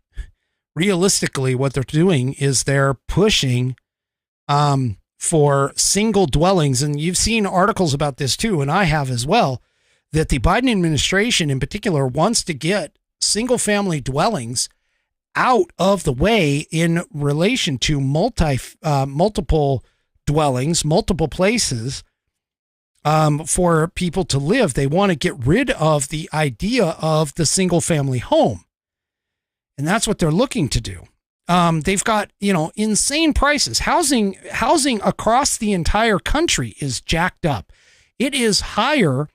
realistically, is they're pushing for single dwellings, and you've seen articles about this too, and I have as well, that the Biden administration in particular wants to get single family dwellings out of the way in relation to multiple dwellings, multiple places for people to live. They want to get rid of the idea of the single family home. And that's what they're looking to do. They've got, insane prices. Housing across the entire country is jacked up. It is higher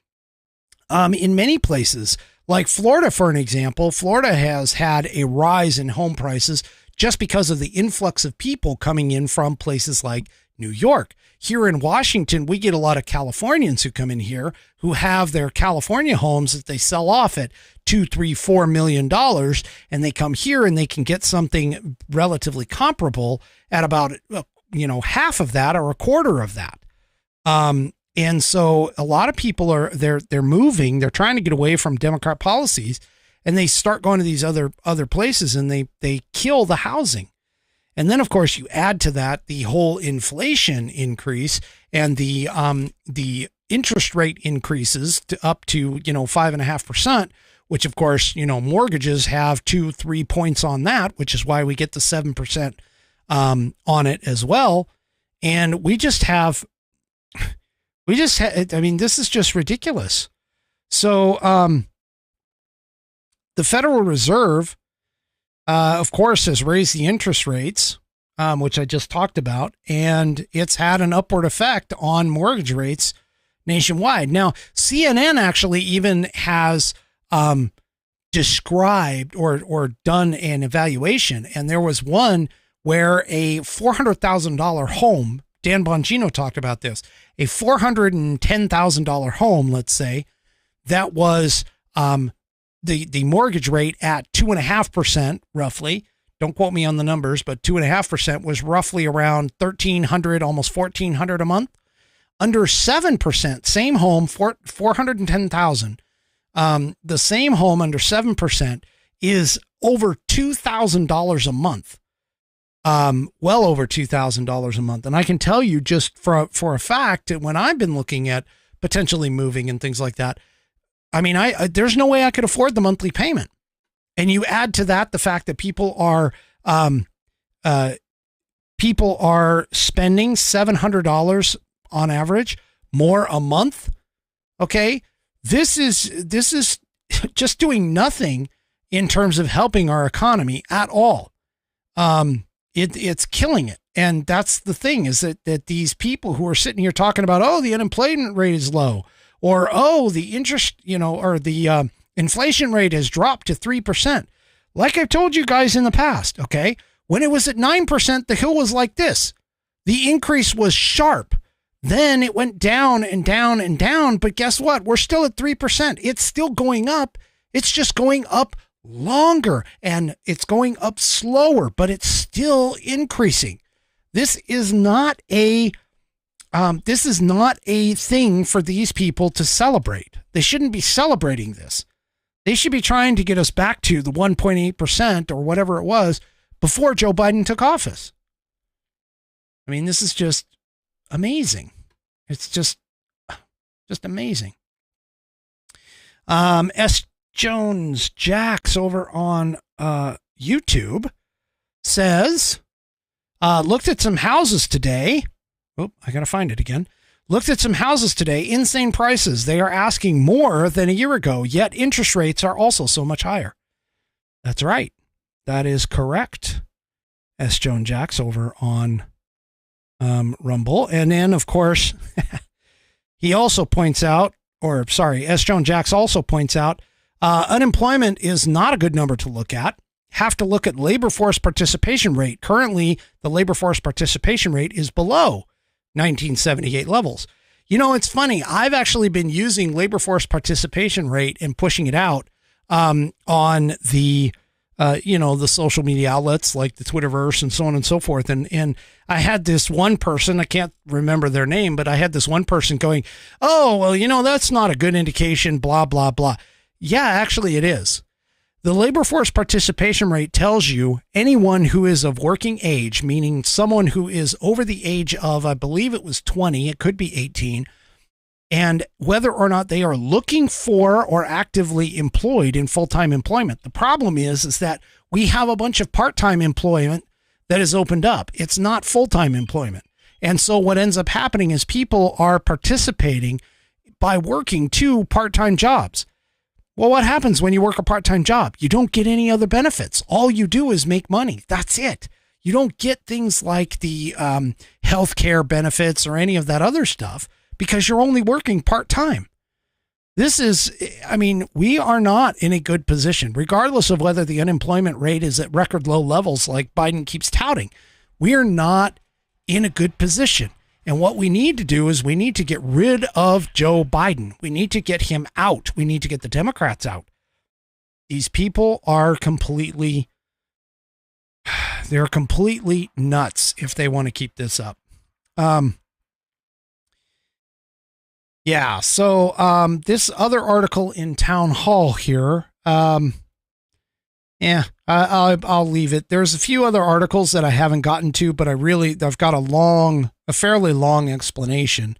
in many places. Like Florida, for an example, Florida has had a rise in home prices just because of the influx of people coming in from places like New York. Here in Washington, we get a lot of Californians who come in here who have their California homes that they sell off at $2, $3, $4 million, and they come here and they can get something relatively comparable at about half of that or a quarter of that. And so a lot of people they're moving, they're trying to get away from Democrat policies, and they start going to these other places, and they kill the housing. And then, of course, you add to that the whole inflation increase and the interest rate increases up to 5.5%, which, of course, mortgages have 2-3 points on that, which is why we get the 7% on it as well. And this is just ridiculous. So the Federal Reserve, of course, has raised the interest rates, which I just talked about, and it's had an upward effect on mortgage rates nationwide. Now, CNN actually even has described or done an evaluation, and there was one where a $400,000 home, Dan Bongino talked about this, a $410,000 home, let's say, that was the mortgage rate at 2.5% roughly. Don't quote me on the numbers, but 2.5% was roughly around $1,300, almost $1,400 a month. Under 7%, same home, $410,000. The same home under 7% is over $2,000 a month. Well over $2,000 a month. And I can tell you just for a fact that when I've been looking at potentially moving and things like that, I mean, there's no way I could afford the monthly payment. And you add to that the fact that people are spending $700 on average more a month. Okay. This is just doing nothing in terms of helping our economy at all. It's killing it. And that's the thing, is that these people who are sitting here talking about, oh, the unemployment rate is low, or, oh, the interest, or the inflation rate has dropped to 3%. Like I've told you guys in the past, okay, when it was at 9%, the hill was like this. The increase was sharp. Then it went down and down and down. But guess what? We're still at 3%. It's still going up. It's just going up longer, and it's going up slower, but it's still increasing. This is not a thing for these people to celebrate. They shouldn't be celebrating this. They should be trying to get us back to the 1.8% or whatever it was before Joe Biden took office. I mean, this is just amazing. It's just amazing. S. Jones Jacks over on YouTube says, looked at some houses today. Oh, I got to find it again. Looked at some houses today. Insane prices. They are asking more than a year ago, yet interest rates are also so much higher. That's right. That is correct. S. Jones Jacks over on Rumble. And then, of course, he also points out, S. Jones Jacks also points out, unemployment is not a good number to look at. Have to look at labor force participation rate. Currently, the labor force participation rate is below 1978 levels. It's funny. I've actually been using labor force participation rate and pushing it out on the social media outlets like the Twitterverse and so on and so forth. And I had this one person, I can't remember their name, but I had this one person going, oh, well, that's not a good indication, blah, blah, blah. Yeah, actually it is. The labor force participation rate tells you anyone who is of working age, meaning someone who is over the age of, I believe it was 20, it could be 18, and whether or not they are looking for or actively employed in full-time employment. The problem is that we have a bunch of part-time employment that is opened up. It's not full-time employment. And so what ends up happening is people are participating by working 2 part-time jobs. Well, what happens when you work a part-time job? You don't get any other benefits. All you do is make money. That's it. You don't get things like the health care benefits or any of that other stuff because you're only working part-time. This is, I mean, we are not in a good position, regardless of whether the unemployment rate is at record low levels like Biden keeps touting. We are not in a good position. And what we need to do is we need to get rid of Joe Biden. We need to get him out. We need to get the Democrats out. These people are completely nuts if they want to keep this up. Yeah. So this other article in Town Hall here. I'll leave it. There's a few other articles that I haven't gotten to, but I've got a fairly long explanation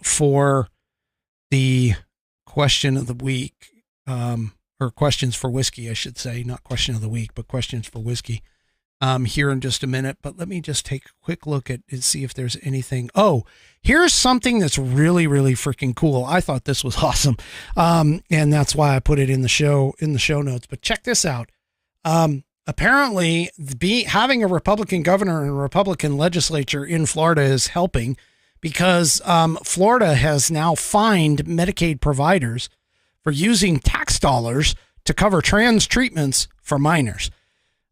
for the question of the week, or questions for whiskey, I should say, not question of the week, but questions for whiskey, here in just a minute. But let me just take a quick look at and see if there's anything. Oh, here's something that's really, really freaking cool. I thought this was awesome. And that's why I put it in the show notes, but check this out. Apparently having a Republican governor and a Republican legislature in Florida is helping because, Florida has now fined Medicaid providers for using tax dollars to cover trans treatments for minors.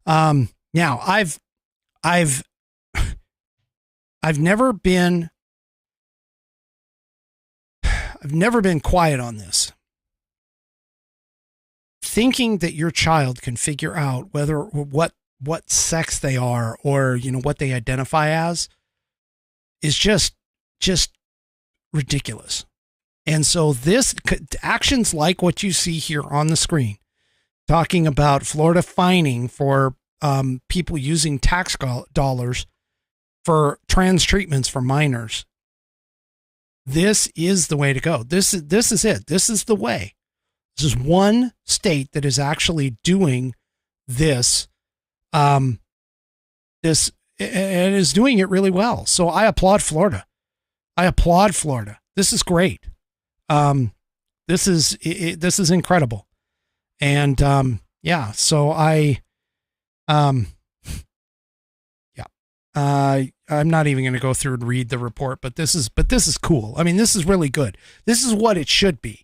Now I've never been quiet on this. Thinking that your child can figure out what sex they are or, what they identify as is just ridiculous. And so actions like what you see here on the screen, talking about Florida fining for people using tax dollars for trans treatments for minors. This is the way to go. This is it. This is the way. This is one state that is actually doing this, and is doing it really well. So I applaud Florida. This is great. This is incredible. And, yeah, so I'm not even going to go through and read the report, but this is cool. I mean, this is really good. This is what it should be.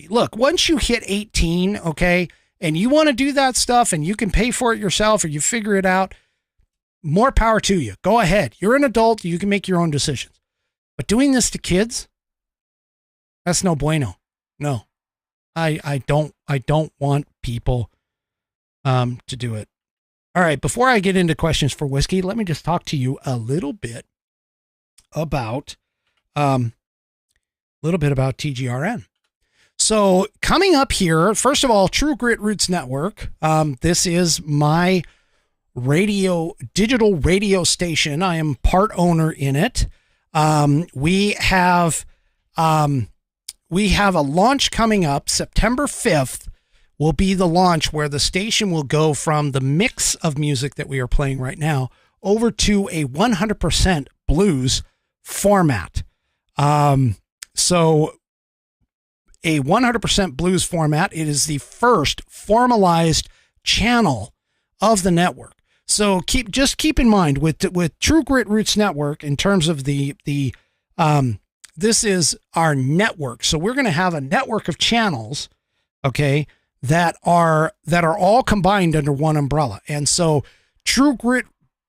Look, once you hit 18, okay, and you want to do that stuff and you can pay for it yourself or you figure it out, more power to you. Go ahead. You're an adult. You can make your own decisions. But doing this to kids, that's no bueno. No, I don't want people to do it. All right. Before I get into questions for whiskey, let me just talk to you a little bit about TGRN. So coming up here, first of all, True Grit Roots Network. This is my digital radio station. I am part owner in it. We have a launch coming up. September 5th will be the launch where the station will go from the mix of music that we are playing right now over to a 100% blues format. So a 100% blues format. It is the first formalized channel of the network. So keep in mind with True Grit Roots Network in terms of this is our network. So we're going to have a network of channels, okay, that are all combined under one umbrella. And so True Grit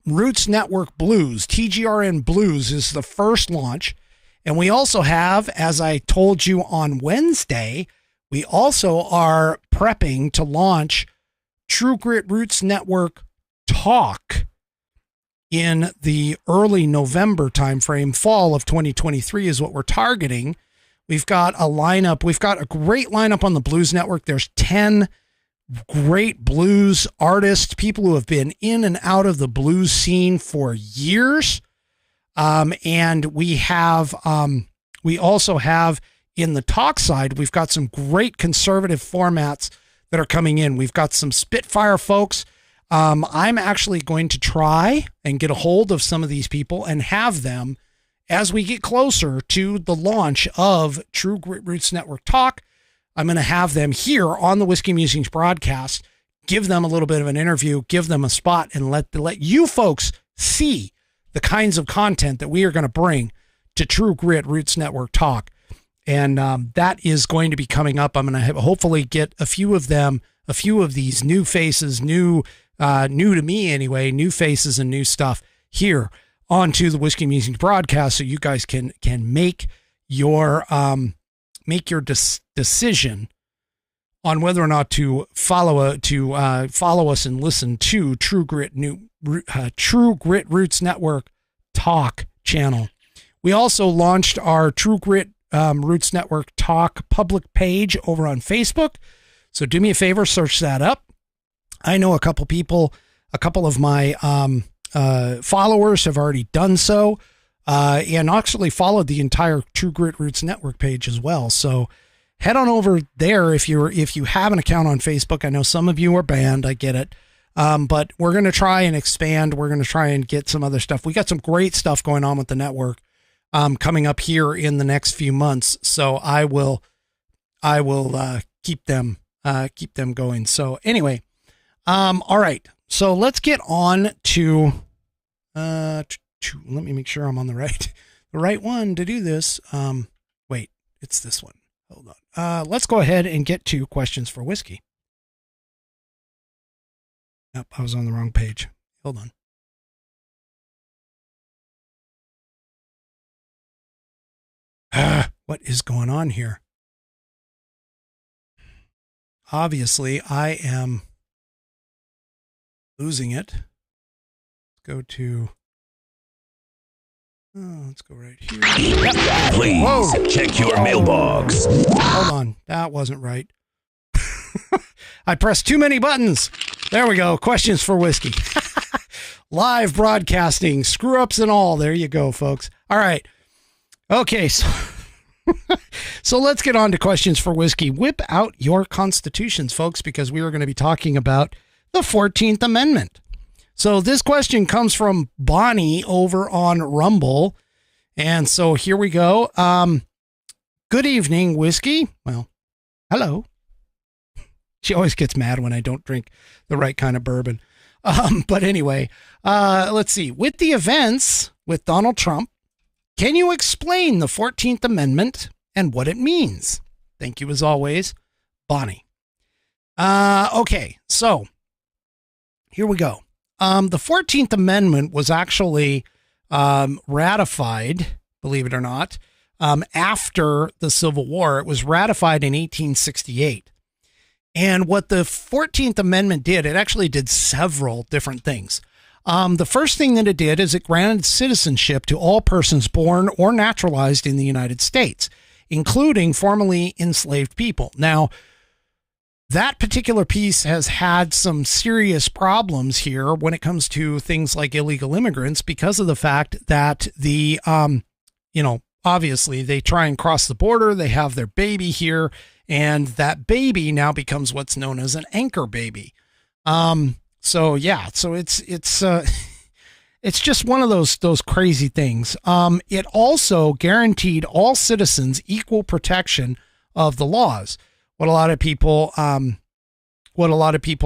Roots Network Blues, TGRN Blues, is the first launch. And we also have, as I told you on Wednesday, we also are prepping to launch True Grit Roots Network Talk in the early November timeframe. Fall of 2023 is what we're targeting. We've got a great lineup on the Blues Network. There's 10 great blues artists, people who have been in and out of the blues scene for years. And we also have in the talk side, we've got some great conservative formats that are coming in. We've got some Spitfire folks. I'm actually going to try and get a hold of some of these people and have them as we get closer to the launch of True Grit Roots Network Talk. I'm going to have them here on the Whiskey Musings broadcast, give them a little bit of an interview, give them a spot, and let you folks see the kinds of content that we are going to bring to True Grit Roots Network Talk. And that is going to be coming up. I'm going to hopefully get a few of these new faces, new to me anyway, new faces and new stuff here onto the Whiskey Musings broadcast, so you guys can make your decision on whether or not to follow us and listen to True Grit Roots Network Talk channel. We also launched our True Grit Roots Network Talk public page over on Facebook. So do me a favor, search that up. I know a couple of my followers have already done so, and actually followed the entire True Grit Roots Network page as well. So head on over there if you have an account on Facebook. I know some of you are banned, I get it, but we're going to try and expand. We're going to try and get some other stuff. We got some great stuff going on with the network coming up here in the next few months. So I will keep them going. So anyway, all right. So let's get on to let me make sure I'm on the right one to do this. Wait, it's this one. Hold on. Let's go ahead and get to questions for whiskey. Nope, I was on the wrong page. Hold on. What is going on here? Obviously, I am losing it. Let's go right here. Yep. Please check your mailbox. Hold on. That wasn't right. I pressed too many buttons. There we go. Questions for whiskey. Live broadcasting, screw ups and all. There you go, folks. All right. Okay. So let's get on to questions for whiskey. Whip out your constitutions, folks, because we are going to be talking about the 14th Amendment. So this question comes from Bonnie over on Rumble. And so here we go. Good evening, whiskey. Well, hello. She always gets mad when I don't drink the right kind of bourbon. But anyway, let's see. With the events with Donald Trump, can you explain the 14th Amendment and what it means? Thank you as always, Bonnie. Okay, so here we go. The 14th Amendment was actually ratified, believe it or not, after the Civil War. It was ratified in 1868. And what the 14th Amendment did, it actually did several different things. The first thing that it did is it granted citizenship to all persons born or naturalized in the United States, including formerly enslaved people. Now, that particular piece has had some serious problems here when it comes to things like illegal immigrants because of the fact that obviously they try and cross the border, they have their baby here, and that baby now becomes what's known as an anchor baby. So it's just one of those crazy things. It also guaranteed all citizens equal protection of the laws. What a lot of people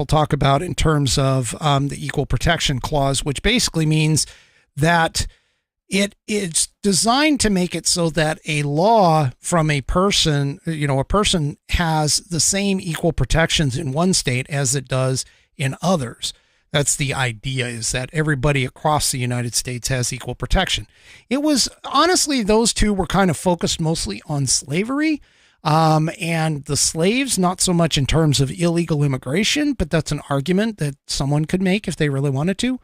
talk about in terms of the Equal Protection Clause, which basically means that it's designed to make it so that a law from a person, a person has the same equal protections in one state as it does in others. That's the idea, is that everybody across the United States has equal protection. It was honestly, those two were kind of focused mostly on slavery. And the slaves, not so much in terms of illegal immigration, but that's an argument that someone could make if they really wanted to.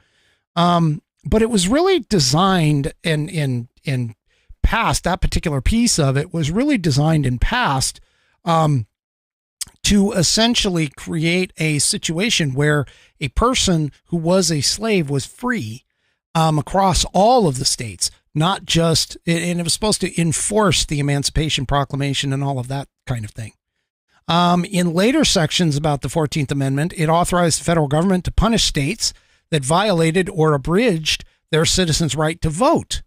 But it was really designed in past, that particular piece of it was really designed in past, to essentially create a situation where a person who was a slave was free across all of the states, not just, and it was supposed to enforce the Emancipation Proclamation and all of that kind of thing. In later sections about the 14th Amendment, it authorized the federal government to punish states that violated or abridged their citizens' right to vote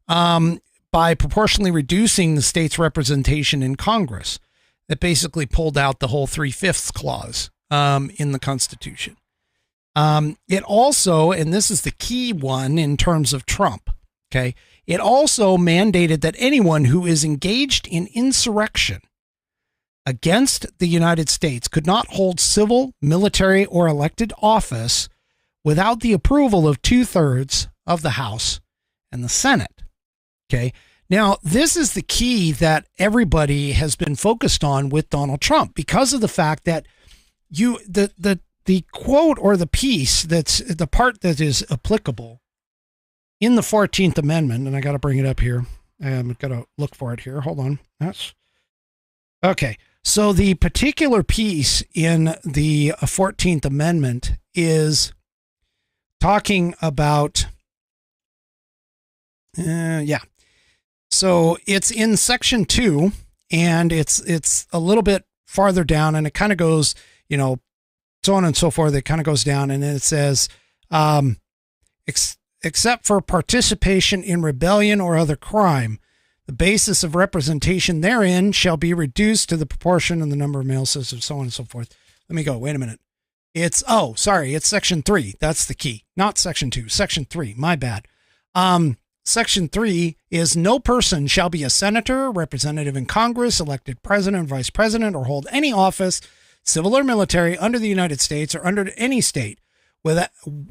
by proportionally reducing the state's representation in Congress. That basically pulled out the whole 3/5 clause in the Constitution. It also, and this is the key one in terms of Trump, okay, it also mandated that anyone who is engaged in insurrection against the United States could not hold civil, military, or elected office without the approval of 2/3 of the House and the Senate. Okay. Now, this is the key that everybody has been focused on with Donald Trump because of the fact that the quote or the piece that's the part that is applicable in the 14th Amendment, and I got to bring it up here. I've got to look for it here. Hold on. That's okay. So the particular piece in the 14th Amendment is talking about, So it's in section 2, and it's a little bit farther down, and it kind of goes, so on and so forth. It kind of goes down, and then it says, except for participation in rebellion or other crime, the basis of representation therein shall be reduced to the proportion of the number of male citizens, so on and so forth. Let me go. Wait a minute. It's section 3. That's the key. Not section 2. Section 3. My bad. Section 3 is no person shall be a senator, representative in Congress, elected president, vice president, or hold any office, civil or military, under the United States or under any state,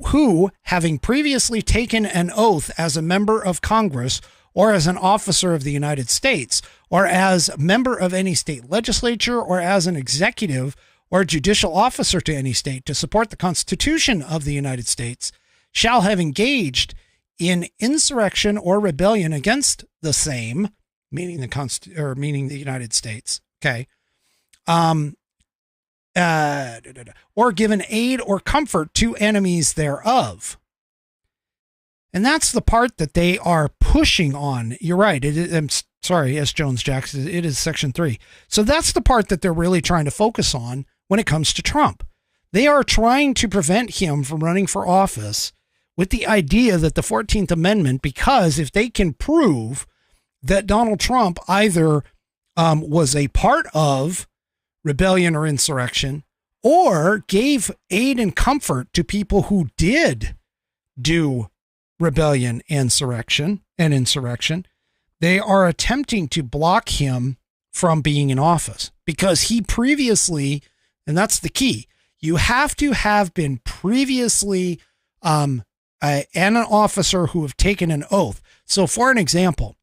who, having previously taken an oath as a member of Congress or as an officer of the United States, or as a member of any state legislature, or as an executive or judicial officer to any state to support the Constitution of the United States, shall have engaged in insurrection or rebellion against the same, meaning the United States, okay, or given aid or comfort to enemies thereof. And that's the part that they are pushing on. You're right. I'm sorry, S. Jones Jackson. It is section 3. So that's the part that they're really trying to focus on when it comes to Trump. They are trying to prevent him from running for office with the idea that the 14th Amendment, because if they can prove that Donald Trump either was a part of rebellion or insurrection, or gave aid and comfort to people who did do rebellion, insurrection, they are attempting to block him from being in office because he previously, and that's the key, you have to have been previously and an officer who have taken an oath. So for an example,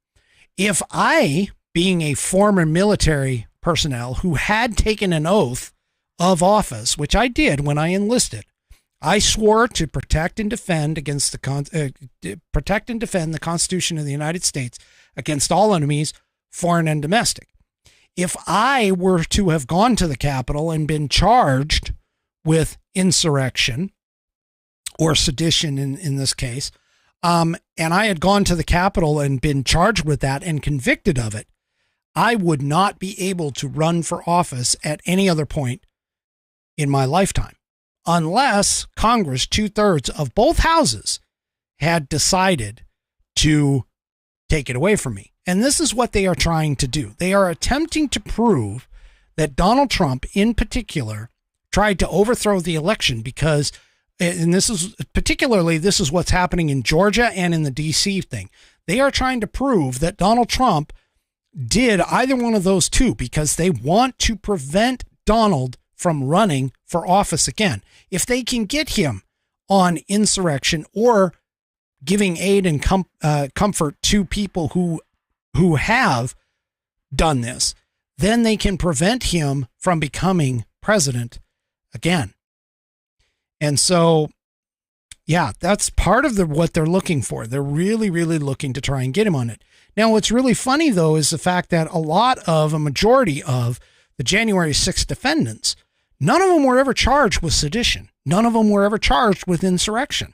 if I, being a former military personnel who had taken an oath of office, which I did when I enlisted, I swore to protect and defend against the Constitution of the United States against all enemies, foreign and domestic. If I were to have gone to the Capitol and been charged with insurrection or sedition in this case, and I had gone to the Capitol and been charged with that and convicted of it, I would not be able to run for office at any other point in my lifetime, unless Congress, 2/3 of both houses, had decided to take it away from me. And this is what they are trying to do. They are attempting to prove that Donald Trump, in particular, tried to overthrow the election because, and this is what's happening in Georgia and in the DC thing. They are trying to prove that Donald Trump did either one of those two because they want to prevent Donald from running for office again. If they can get him on insurrection or giving aid and comfort to people who have done this, then they can prevent him from becoming president again. And so, yeah, that's part of what they're looking for. They're really, really looking to try and get him on it. Now, what's really funny, though, is the fact that a majority of the January 6th defendants, none of them were ever charged with sedition. None of them were ever charged with insurrection.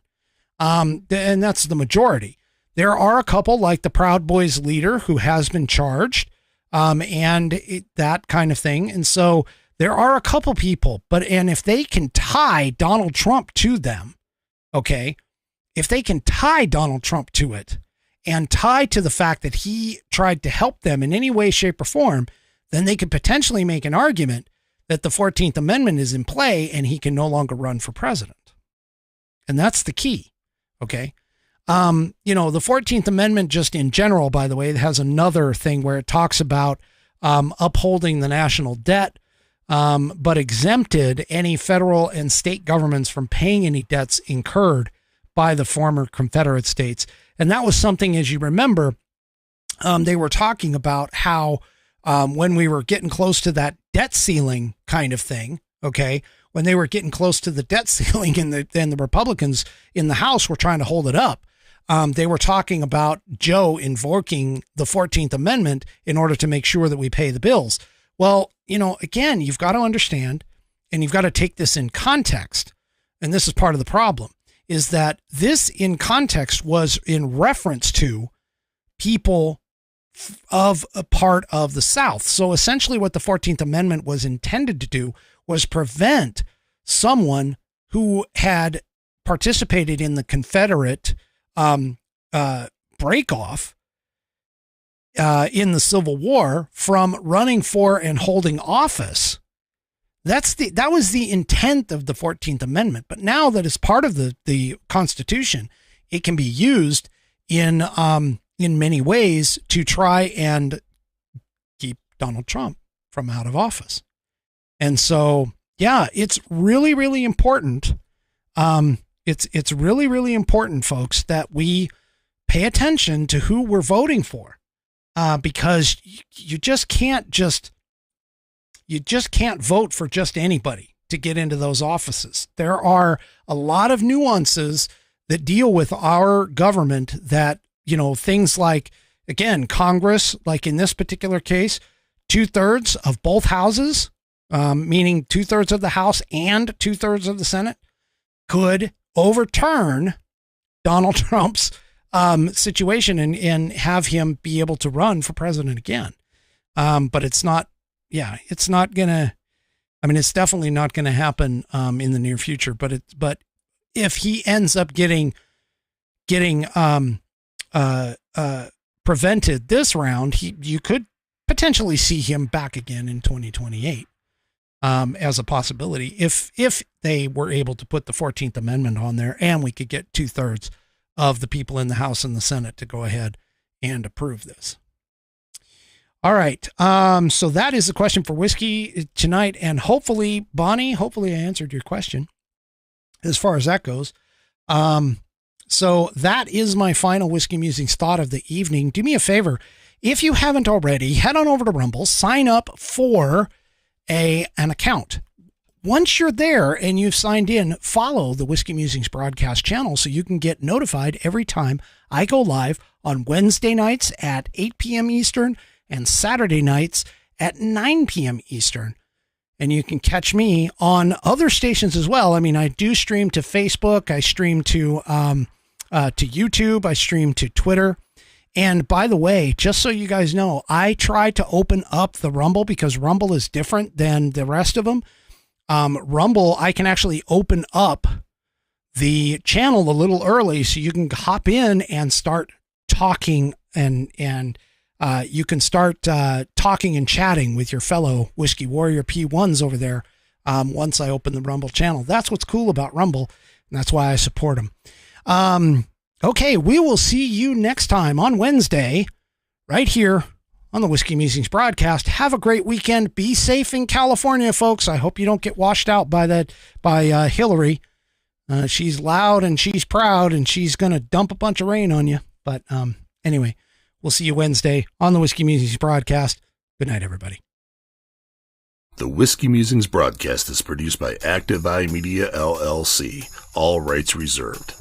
And that's the majority. There are a couple, like the Proud Boys leader, who has been charged, that kind of thing. And so there are a couple people, and if they can tie Donald Trump to them, okay, if they can tie Donald Trump to it and tie to the fact that he tried to help them in any way, shape, or form, then they could potentially make an argument that the 14th Amendment is in play and he can no longer run for president. And that's the key. Okay. The 14th Amendment, just in general, by the way, has another thing where it talks about upholding the national debt, but exempted any federal and state governments from paying any debts incurred by the former Confederate states. And that was something, as you remember, they were talking about how when we were getting close to that debt ceiling kind of thing, okay, when they were getting close to the debt ceiling and the Republicans in the House were trying to hold it up, they were talking about Joe invoking the 14th Amendment in order to make sure that we pay the bills. Well, again, you've got to understand, and you've got to take this in context. And this is part of the problem, is that this in context was in reference to people of a part of the South. So essentially what the 14th Amendment was intended to do was prevent someone who had participated in the Confederate break-off in the Civil War from running for and holding office. That was the intent of the 14th Amendment. But now that it's part of the Constitution, it can be used in many ways to try and keep Donald Trump from out of office. And so, yeah, it's really, really important. It's really, really important, folks, that we pay attention to who we're voting for, because you just can't vote for just anybody to get into those offices. There are a lot of nuances that deal with our government that, things like, again, Congress, like in this particular case, 2/3 of both houses, meaning 2/3 of the House and 2/3 of the Senate, could overturn Donald Trump's situation and have him be able to run for president again. But it's not, it's not gonna, it's definitely not gonna happen in the near future. But if he ends up getting prevented this round, you could potentially see him back again in 2028 as a possibility if they were able to put the 14th Amendment on there and we could get 2/3 of the people in the House and the Senate to go ahead and approve this. All right. So that is the question for Whiskey tonight. And hopefully, Bonnie, I answered your question as far as that goes. So that is my final Whiskey Musings thought of the evening. Do me a favor. If you haven't already, head on over to Rumble, sign up for an account. Once you're there and you've signed in, follow the Whiskey Musings Broadcast channel so you can get notified every time I go live on Wednesday nights at 8 p.m. Eastern and Saturday nights at 9 p.m. Eastern. And you can catch me on other stations as well. I do stream to Facebook. I stream to YouTube. I stream to Twitter. And by the way, just so you guys know, I tried to open up the Rumble because Rumble is different than the rest of them. Rumble, I can actually open up the channel a little early so you can hop in and start talking and you can start talking and chatting with your fellow Whiskey Warrior P1s over there once I open the Rumble channel. That's what's cool about Rumble, and that's why I support them. Okay, we will see you next time on Wednesday, right here on the Whiskey Musings Broadcast. Have a great weekend. Be safe in California, folks. I hope you don't get washed out by Hillary. She's loud and she's proud and she's going to dump a bunch of rain on you. But anyway, we'll see you Wednesday on the Whiskey Musings Broadcast. Good night, everybody. The Whiskey Musings Broadcast is produced by Active Eye Media, LLC. All rights reserved.